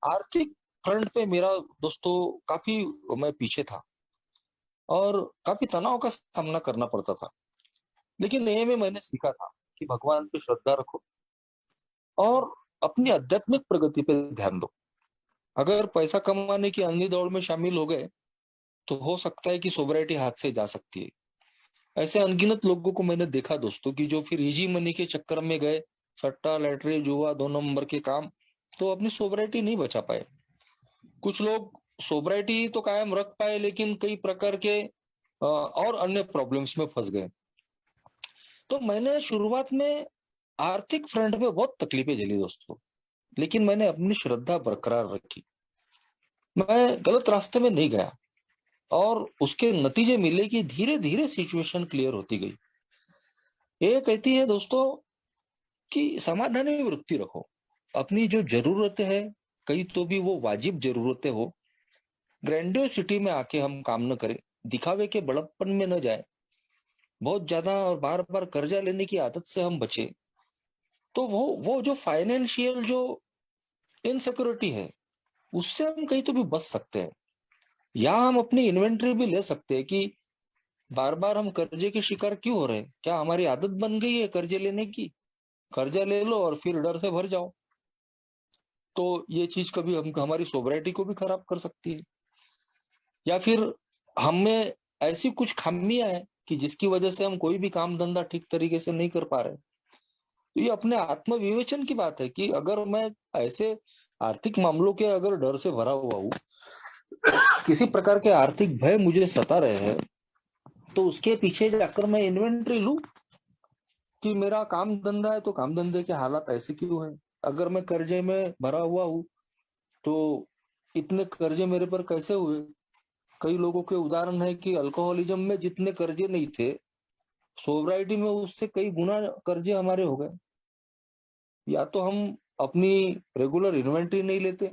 आर्थिक फ्रंट पे मेरा दोस्तों काफी मैं पीछे था और काफी तनाव का सामना करना पड़ता था। लेकिन ए में मैंने सीखा था कि भगवान पे श्रद्धा रखो और अपनी आध्यात्मिक प्रगति पे ध्यान दो। अगर पैसा कमाने की अंधी दौड़ में शामिल हो गए, तो हो सकता है कि सोबराइटी हाथ से जा सकती है। ऐसे अनगिनत लोगों को मैंने देखा दोस्तों कि जो फिर इजी मनी के चक्कर में गए, सट्टा, लैटरी, जुआ, 2 नंबर के काम, तो अपनी सोबराइटी नहीं बचा पाए। कुछ लोग सोबराइटी तो कायम रख पाए, लेकिन कई प्रकार के और अन्य प्रॉब्लम्स में फंस गए। तो मैंने शुरुआत में आर्थिक फ्रंट पे बहुत तकलीफें झेली दोस्तों, लेकिन मैंने अपनी श्रद्धा बरकरार रखी। मैं गलत रास्ते में नहीं गया और उसके नतीजे मिले कि धीरे धीरे सिचुएशन क्लियर होती गई। ये कहती है दोस्तों कि समाधानी वृत्ति रखो। अपनी जो जरूरतें हैं, कई तो भी वो वाजिब जरूरतें हो, ग्रैंडियोसिटी में आके हम काम न करें, दिखावे के बड़प्पन में न जाए, बहुत ज्यादा और बार बार कर्जा लेने की आदत से हम बचे। तो वो जो फाइनेंशियल जो इनसिक्योरिटी है, उससे हम कहीं तो भी बच सकते हैं। या हम अपनी इन्वेंट्री भी ले सकते हैं कि बार बार हम कर्जे के शिकार क्यों हो रहे हैं, क्या हमारी आदत बन गई है कर्जे लेने की। कर्जा ले लो और फिर डर से भर जाओ, तो ये चीज कभी हम हमारी सोबराइटी को भी खराब कर सकती है। या फिर हमें ऐसी कुछ खामियां हैं कि जिसकी वजह से हम कोई भी काम धंधा ठीक तरीके से नहीं कर पा रहे। तो ये अपने आत्म विवेचन की बात है कि अगर मैं ऐसे आर्थिक मामलों के अगर डर से भरा हुआ हूँ, किसी प्रकार के आर्थिक भय मुझे सता रहे हैं, तो उसके पीछे जाकर मैं इन्वेंट्री लूं कि मेरा काम धंधा है तो काम धंधे के हालात ऐसे क्यों है। अगर मैं कर्जे में भरा हुआ हूँ, तो इतने कर्जे मेरे पर कैसे हुए। कई लोगों के उदाहरण है कि अल्कोहलिज्म में जितने कर्जे नहीं थे, सोब्राइटी में उससे कई गुना कर्जे हमारे हो गए। या तो हम अपनी रेगुलर इन्वेंट्री नहीं लेते,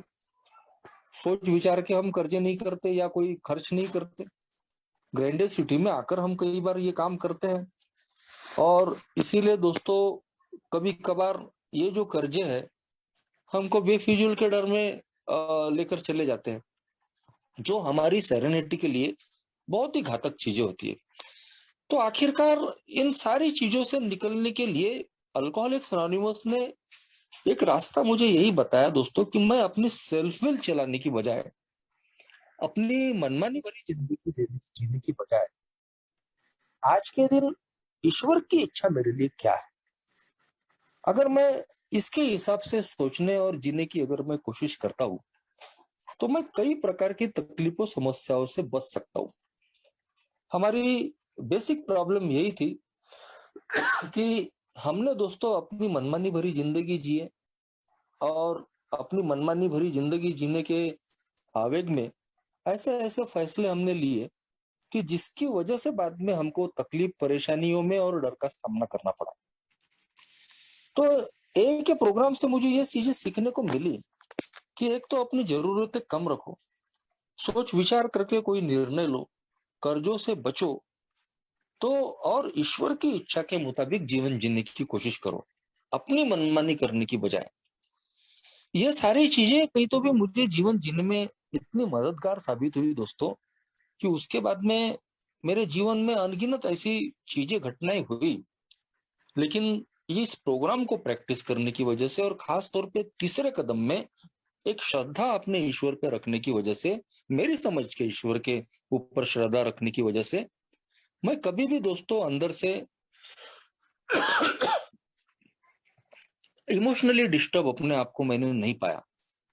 सोच विचार के हम कर्जे नहीं करते या कोई खर्च नहीं करते, ग्रैंडेड सिटी में आकर हम कई बार ये काम करते हैं। और इसीलिए दोस्तों, कभी कभार ये जो कर्जे है, हमको बेफिजूल के डर में लेकर चले जाते हैं, जो हमारी सेरेनिटी के लिए बहुत ही घातक चीजें होती है। तो आखिरकार इन सारी चीजों से निकलने के लिए अल्कोहलिक्स एनोनिमस ने एक रास्ता मुझे यही बताया दोस्तों, कि मैं अपनी सेल्फ विल चलाने की बजाय, अपनी मनमानी भरी जिंदगी जीने की बजाय, आज के दिन ईश्वर की इच्छा मेरे लिए क्या है, अगर मैं इसके हिसाब से सोचने और जीने की अगर मैं कोशिश करता हूँ, तो मैं कई प्रकार की तकलीफों समस्याओं से बच सकता हूँ। हमारी बेसिक प्रॉब्लम यही थी कि हमने दोस्तों अपनी मनमानी भरी जिंदगी जिए, और अपनी मनमानी भरी जिंदगी जीने के आवेग में ऐसे ऐसे फैसले हमने लिए कि जिसकी वजह से बाद में हमको तकलीफ, परेशानियों में और डर का सामना करना पड़ा। तो एक के प्रोग्राम से मुझे ये चीजें सीखने को मिली कि एक तो अपनी जरूरतें कम रखो, सोच विचार करके कोई निर्णय लो, कर्जों से बचो, तो और ईश्वर की इच्छा के मुताबिक जीवन जीने की कोशिश करो, अपनी मनमानी करने की बजाय। ये सारी चीजें कहीं तो भी मुझे जीवन जीने में इतनी मददगार साबित हुई दोस्तों, कि उसके बाद में मेरे जीवन में अनगिनत ऐसी चीजें, घटनाएं हुई। लेकिन इस प्रोग्राम को प्रैक्टिस करने की वजह से, और खास तौर पे तीसरे कदम में एक श्रद्धा अपने ईश्वर पे रखने की वजह से, मेरी समझ के ईश्वर के ऊपर श्रद्धा रखने की वजह से, मैं कभी भी दोस्तों अंदर से इमोशनली डिस्टर्ब अपने आप को मैंने नहीं पाया।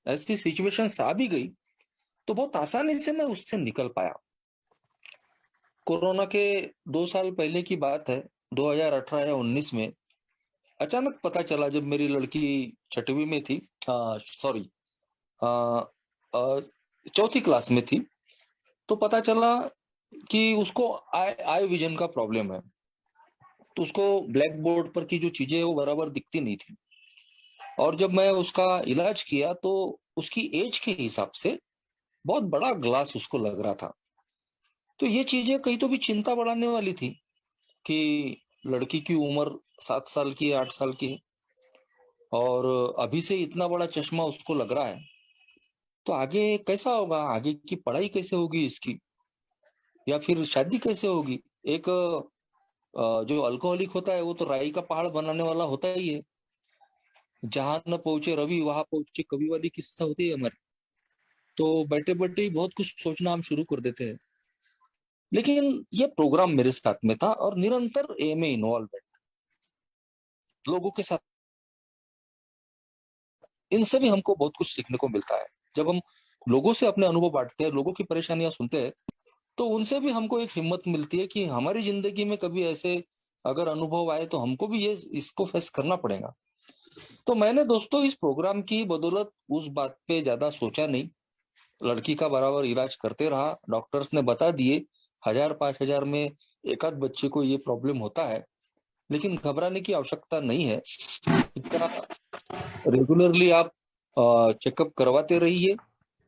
ऐसी सिचुएशन आ भी गई तो बहुत आसानी से मैं उससे निकल पाया। कोरोना के 2 साल पहले की बात है, 2018 या 19 में अचानक पता चला, जब मेरी लड़की छठवीं में थी, सॉरी, चौथी क्लास में थी, तो पता चला कि उसको आई आई विजन का प्रॉब्लम है। तो उसको ब्लैक बोर्ड पर की जो चीजें वो बराबर दिखती नहीं थी। और जब मैं उसका इलाज किया तो उसकी एज के हिसाब से बहुत बड़ा ग्लास उसको लग रहा था। तो ये चीजें कहीं तो भी चिंता बढ़ाने वाली थी, कि लड़की की उम्र 7 साल की है, 8 साल की है, और अभी से इतना बड़ा चश्मा उसको लग रहा है, तो आगे कैसा होगा, आगे की पढ़ाई कैसे होगी इसकी, या फिर शादी कैसे होगी। एक जो अल्कोहलिक होता है वो तो राई का पहाड़ बनाने वाला होता ही है, जहां न पहुंचे रवि वहां पहुंचे कवि वाली किस्सा होती है हमारी। तो बैठे बैठे ही बहुत कुछ सोचना हम शुरू कर देते हैं। लेकिन ये प्रोग्राम मेरे साथ में था, और निरंतर ए में इन्वॉल्व लोगों के साथ, इनसे भी हमको बहुत कुछ सीखने को मिलता है। जब हम लोगों से अपने अनुभव बांटते हैं, लोगों की परेशानियां सुनते हैं, तो उनसे भी हमको एक हिम्मत मिलती है कि हमारी जिंदगी में कभी ऐसे अगर अनुभव आए तो हमको भी ये इसको फेस करना पड़ेगा। तो मैंने दोस्तों इस प्रोग्राम की बदौलत उस बात पे ज्यादा सोचा नहीं, लड़की का बराबर इलाज करते रहा। डॉक्टर्स ने बता दिए 1000-5000 में एक आध बच्चे को ये प्रॉब्लम होता है, लेकिन घबराने की आवश्यकता नहीं है। इतना रेगुलरली आप चेकअप करवाते रहिए,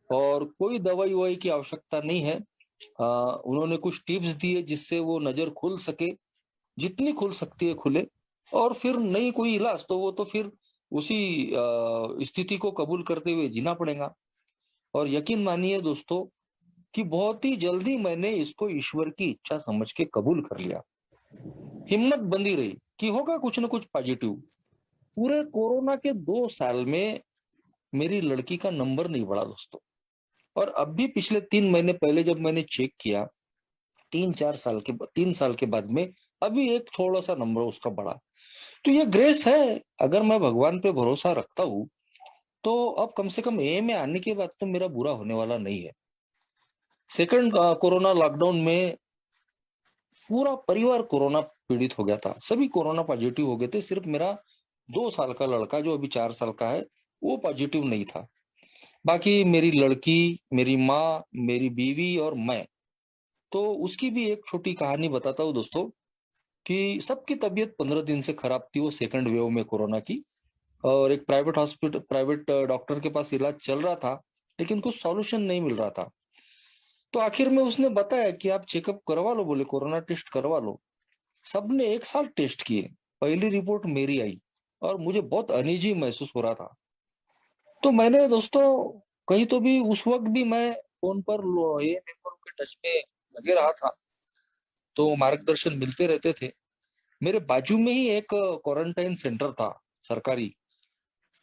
और कोई दवाई ववाई की आवश्यकता नहीं है। उन्होंने कुछ टिप्स दिए जिससे वो नजर खुल सके, जितनी खुल सकती है खुले। और फिर नहीं कोई इलाज तो वो तो फिर उसी स्थिति को कबूल करते हुए जीना पड़ेगा। और यकीन मानिए दोस्तों कि बहुत ही जल्दी मैंने इसको ईश्वर की इच्छा समझ के कबूल कर लिया। हिम्मत बंधी रही कि होगा कुछ ना कुछ पॉजिटिव। पूरे कोरोना के 2 साल में मेरी लड़की का नंबर नहीं बढ़ा दोस्तों। और अब भी पिछले 3 महीने पहले जब मैंने चेक किया, 3 साल के बाद में अभी एक थोड़ा सा नंबर उसका बढ़ा। तो ये ग्रेस है। अगर मैं भगवान पे भरोसा रखता हूँ, तो अब कम से कम ए में आने के बाद तो मेरा बुरा होने वाला नहीं है। सेकंड कोरोना लॉकडाउन में पूरा परिवार कोरोना पीड़ित हो गया था, सभी कोरोना पॉजिटिव हो गए थे। सिर्फ मेरा 2 साल का लड़का जो अभी 4 साल का है वो पॉजिटिव नहीं था। बाकी मेरी लड़की, मेरी माँ, मेरी बीवी और मैं। तो उसकी भी एक छोटी कहानी बताता हूँ दोस्तों, कि सबकी तबीयत 15 दिन से खराब थी, वो सेकंड वेव में कोरोना की। और एक प्राइवेट डॉक्टर के पास इलाज चल रहा था, लेकिन कुछ सॉल्यूशन नहीं मिल रहा था। तो आखिर में उसने बताया कि आप चेकअप करवा लो, बोले कोरोना टेस्ट करवा लो। सबने 1 साल टेस्ट किए, पहली रिपोर्ट मेरी आई, और मुझे बहुत अनईजी महसूस हो रहा था। तो मैंने दोस्तों कहीं तो भी उस वक्त भी मैं फोन पर ये मेंबरों के टच में लगे रहा था, तो मार्गदर्शन मिलते रहते थे। मेरे बाजू में ही एक क्वारंटाइन सेंटर था सरकारी।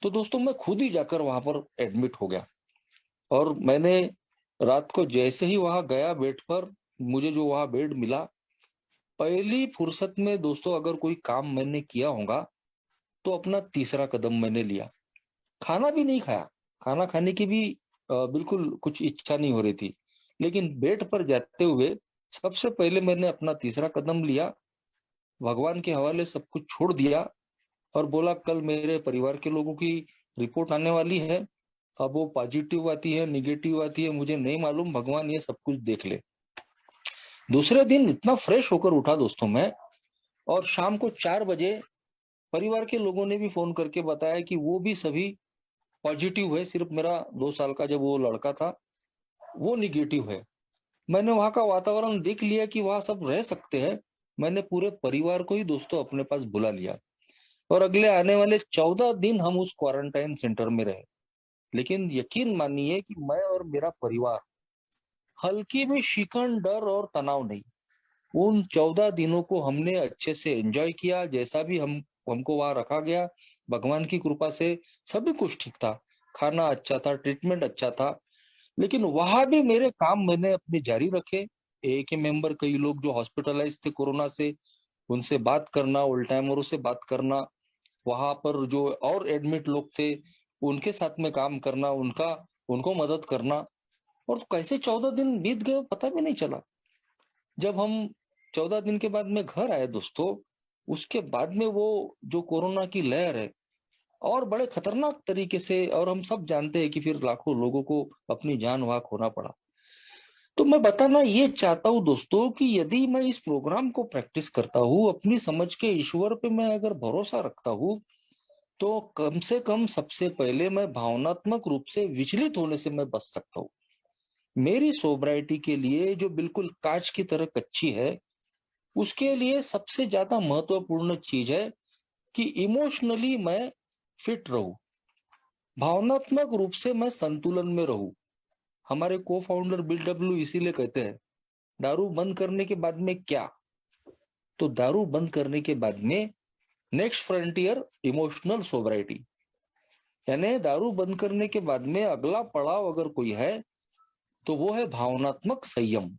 तो दोस्तों मैं खुद ही जाकर वहां पर एडमिट हो गया, और मैंने रात को जैसे ही वहां गया बेड पर, मुझे जो वहां बेड मिला, पहली फुर्सत में दोस्तों अगर कोई काम मैंने किया होगा तो अपना तीसरा कदम मैंने लिया। खाना भी नहीं खाया, खाना खाने की भी बिल्कुल कुछ इच्छा नहीं हो रही थी, लेकिन बेड पर जाते हुए सबसे पहले मैंने अपना तीसरा कदम लिया, भगवान के हवाले सब कुछ छोड़ दिया, और बोला कल मेरे परिवार के लोगों की रिपोर्ट आने वाली है। अब वो पॉजिटिव आती है निगेटिव आती है मुझे नहीं मालूम, भगवान ये सब कुछ देख ले। दूसरे दिन इतना फ्रेश होकर उठा दोस्तों मैं, और शाम को 4 बजे परिवार के लोगों ने भी फोन करके बताया कि वो भी सभी पॉजिटिव है, सिर्फ मेरा 2 साल का जब वो लड़का था वो निगेटिव है। मैंने वहां का वातावरण देख लिया कि वहां सब रह सकते हैं। मैंने पूरे परिवार को ही दोस्तों अपने पास बुला लिया, और अगले आने वाले 14 दिन हम उस क्वारंटाइन सेंटर में रहे। लेकिन यकीन मानिए कि मैं और मेरा परिवार हल्की भी शिकन डर और तनाव नहीं। उन 14 दिनों को हमने अच्छे से एंजॉय किया, जैसा भी हमको वहां रखा गया, भगवान की कृपा से सभी कुछ ठीक था। खाना अच्छा था, ट्रीटमेंट अच्छा था, लेकिन वहां भी मेरे काम मैंने अपने जारी रखे। एक ही मेंबर, कई लोग जो हॉस्पिटलाइज थे कोरोना से, उनसे बात करना, ओल्ड टाइमरों से बात करना, वहां पर जो और एडमिट लोग थे उनके साथ में काम करना, उनका उनको मदद करना। और कैसे 14 दिन बीत गए पता भी नहीं चला। जब हम 14 दिन के बाद में घर आए दोस्तों, उसके बाद में वो जो कोरोना की लहर है और बड़े खतरनाक तरीके से, और हम सब जानते हैं कि फिर लाखों लोगों को अपनी जान वहां खोना पड़ा। तो मैं बताना ये चाहता हूँ दोस्तों कि यदि मैं इस प्रोग्राम को प्रैक्टिस करता हूँ, अपनी समझ के ईश्वर पे मैं अगर भरोसा रखता हूँ, तो कम से कम सबसे पहले मैं भावनात्मक रूप से विचलित होने से मैं बच सकता हूँ। मेरी सोब्राइटी के लिए जो बिल्कुल कांच की तरह कच्ची है, उसके लिए सबसे ज्यादा महत्वपूर्ण चीज है कि इमोशनली मैं फिट रहूं, भावनात्मक रूप से मैं संतुलन में रहूं। हमारे को फाउंडर बिल डब्ल्यू इसीलिए कहते हैं, दारू बंद करने के बाद में क्या? तो दारू बंद करने के बाद में नेक्स्ट फ्रंटियर इमोशनल सोब्राइटी, यानी दारू बंद करने के बाद में अगला पड़ाव अगर कोई है तो वो है भावनात्मक संयम।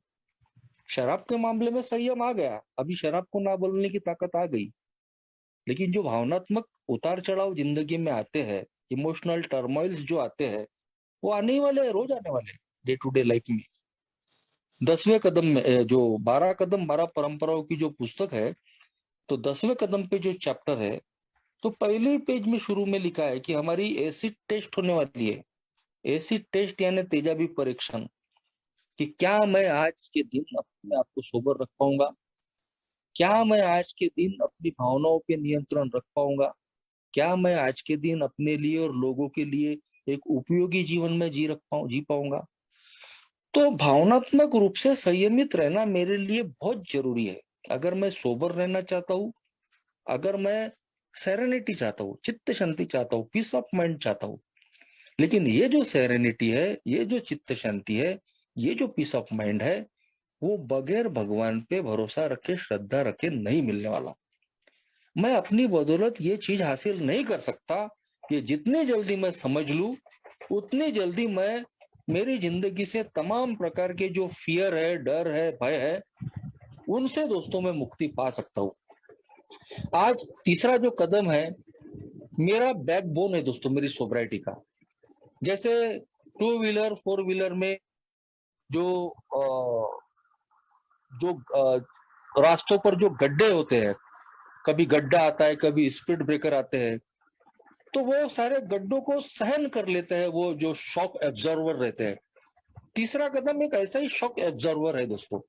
शराब के मामले में संयम आ गया, अभी शराब को ना बोलने की ताकत आ गई, लेकिन जो भावनात्मक उतार चढ़ाव जिंदगी में आते हैं, इमोशनल टर्मोइल्स जो आते हैं, वो आने ही वाले हैं, रोज आने वाले हैं डे टू डे लाइफ में। 10वें कदम में जो 12 कदम 12 परंपराओं की जो पुस्तक है, तो 10वें कदम पे जो चैप्टर है, तो पहले ही पेज में शुरू में लिखा है कि हमारी एसिड टेस्ट होने वाली है। एसिड टेस्ट यानी तेजाबी परीक्षण, कि क्या मैं आज के दिन अपने आप को सोबर रख पाऊंगा, क्या मैं आज के दिन अपनी भावनाओं पे नियंत्रण रख पाऊंगा, क्या मैं आज के दिन अपने लिए और लोगों के लिए एक उपयोगी जीवन में जी पाऊंगा। तो भावनात्मक रूप से संयमित रहना मेरे लिए बहुत जरूरी है। अगर मैं सोबर रहना चाहता हूँ, अगर मैं सेरेनिटी चाहता हूँ, चित्त शांति चाहता हूँ, पीस ऑफ माइंड चाहता हूँ, लेकिन ये जो सेरेनिटी है, ये जो चित्त शांति है, ये जो पीस ऑफ माइंड है, वो बगैर भगवान पे भरोसा रखे, श्रद्धा रखे नहीं मिलने वाला। मैं अपनी बदौलत ये चीज हासिल नहीं कर सकता। ये जितनी जल्दी मैं समझ लूं, उतनी जल्दी मैं मेरी जिंदगी से तमाम प्रकार के जो फियर है, डर है, भय है, उनसे दोस्तों मैं मुक्ति पा सकता हूँ। आज तीसरा जो कदम है, मेरा बैकबोन है दोस्तों मेरी सोब्राइटी का। जैसे टू व्हीलर फोर व्हीलर में जो जो रास्तों पर जो गड्ढे होते हैं, कभी गड्ढा आता है, कभी स्पीड ब्रेकर आते हैं, तो वो सारे गड्ढों को सहन कर लेते हैं वो जो शॉक एब्जॉर्वर रहते हैं। तीसरा कदम एक ऐसा ही शॉक एब्जॉर्वर है दोस्तों,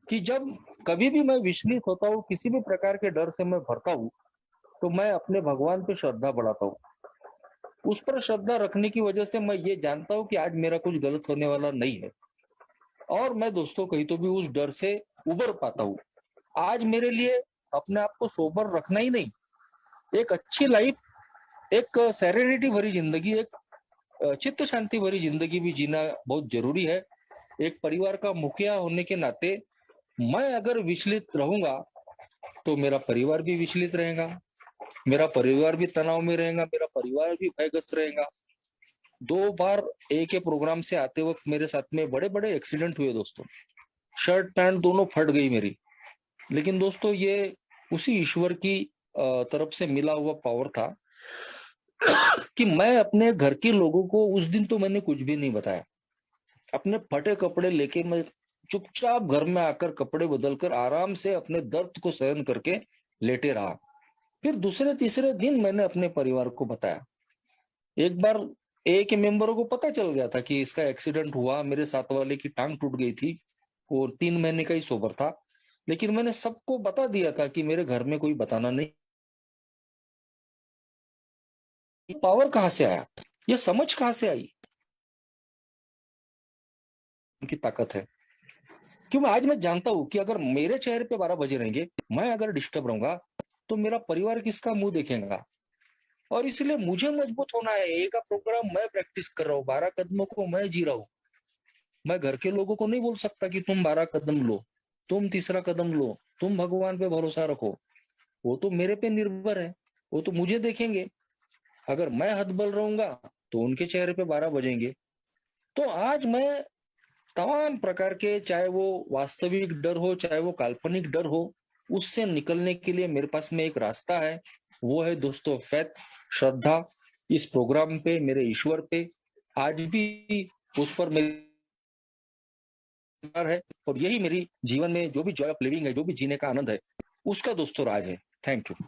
कि जब कभी भी मैं विचलित होता हूँ, किसी भी प्रकार के डर से मैं भरता हूँ, तो मैं अपने भगवान पे श्रद्धा बढ़ाता हूँ। उस पर श्रद्धा रखने की वजह से मैं ये जानता हूँ कि आज मेरा कुछ गलत होने वाला नहीं है, और मैं दोस्तों कहीं तो भी उस डर से उबर पाता हूँ। आज मेरे लिए अपने आप को सोबर रखना ही नहीं, एक अच्छी लाइफ, एक सेरेनिटी भरी जिंदगी, एक चित्त शांति भरी जिंदगी भी जीना बहुत जरूरी है। एक परिवार का मुखिया होने के नाते मैं अगर विचलित रहूंगा तो मेरा परिवार भी विचलित रहेगा, मेरा परिवार भी तनाव में रहेगा, मेरा परिवार भी भयग्रस्त रहेगा। 2 बार एक के प्रोग्राम से आते वक्त मेरे साथ में बड़े बड़े एक्सीडेंट हुए दोस्तों, शर्ट पैंट दोनों फट गई मेरी। लेकिन दोस्तों ये उसी ईश्वर की तरफ से मिला हुआ पावर था कि मैं अपने घर के लोगों को उस दिन तो मैंने कुछ भी नहीं बताया। अपने फटे कपड़े लेके मैं चुपचाप घर में आकर कपड़े बदलकर आराम से अपने दर्द को सहन करके लेटे रहा। फिर दूसरे तीसरे दिन मैंने अपने परिवार को बताया। एक बार एक के मेंबरों को पता चल गया था कि इसका एक्सीडेंट हुआ, मेरे साथ वाले की टांग टूट गई थी और 3 महीने का ही सोबर था। लेकिन मैंने सबको बता दिया था कि मेरे घर में कोई बताना नहीं। ये पावर कहाँ से आया, ये समझ कहाँ से आई, उनकी ताकत है। क्यों आज मैं जानता हूं कि अगर मेरे चेहरे पे 12 बजे रहेंगे, मैं अगर डिस्टर्ब रहूंगा तो मेरा परिवार किसका मुंह देखेगा। और इसलिए मुझे मजबूत होना है। एक प्रोग्राम मैं प्रैक्टिस कर रहा हूँ, 12 कदमों को मैं जी रहा हूँ। मैं घर के लोगों को नहीं बोल सकता कि तुम 12 कदम लो, तुम तीसरा कदम लो, तुम भगवान पे भरोसा रखो। वो तो मेरे पे निर्भर है, वो तो मुझे देखेंगे। अगर मैं हतबल रहूंगा तो उनके चेहरे पे 12 बजेंगे। तो आज मैं तमाम प्रकार के, चाहे वो वास्तविक डर हो चाहे वो काल्पनिक डर हो, उससे निकलने के लिए मेरे पास में एक रास्ता है। वो है दोस्तों फेथ, श्रद्धा इस प्रोग्राम पे, मेरे ईश्वर पे। आज भी उस पर मेरी है और यही मेरी जीवन में जो भी जॉय ऑफ लिविंग है, जो भी जीने का आनंद है, उसका दोस्तों राज है। Thank you.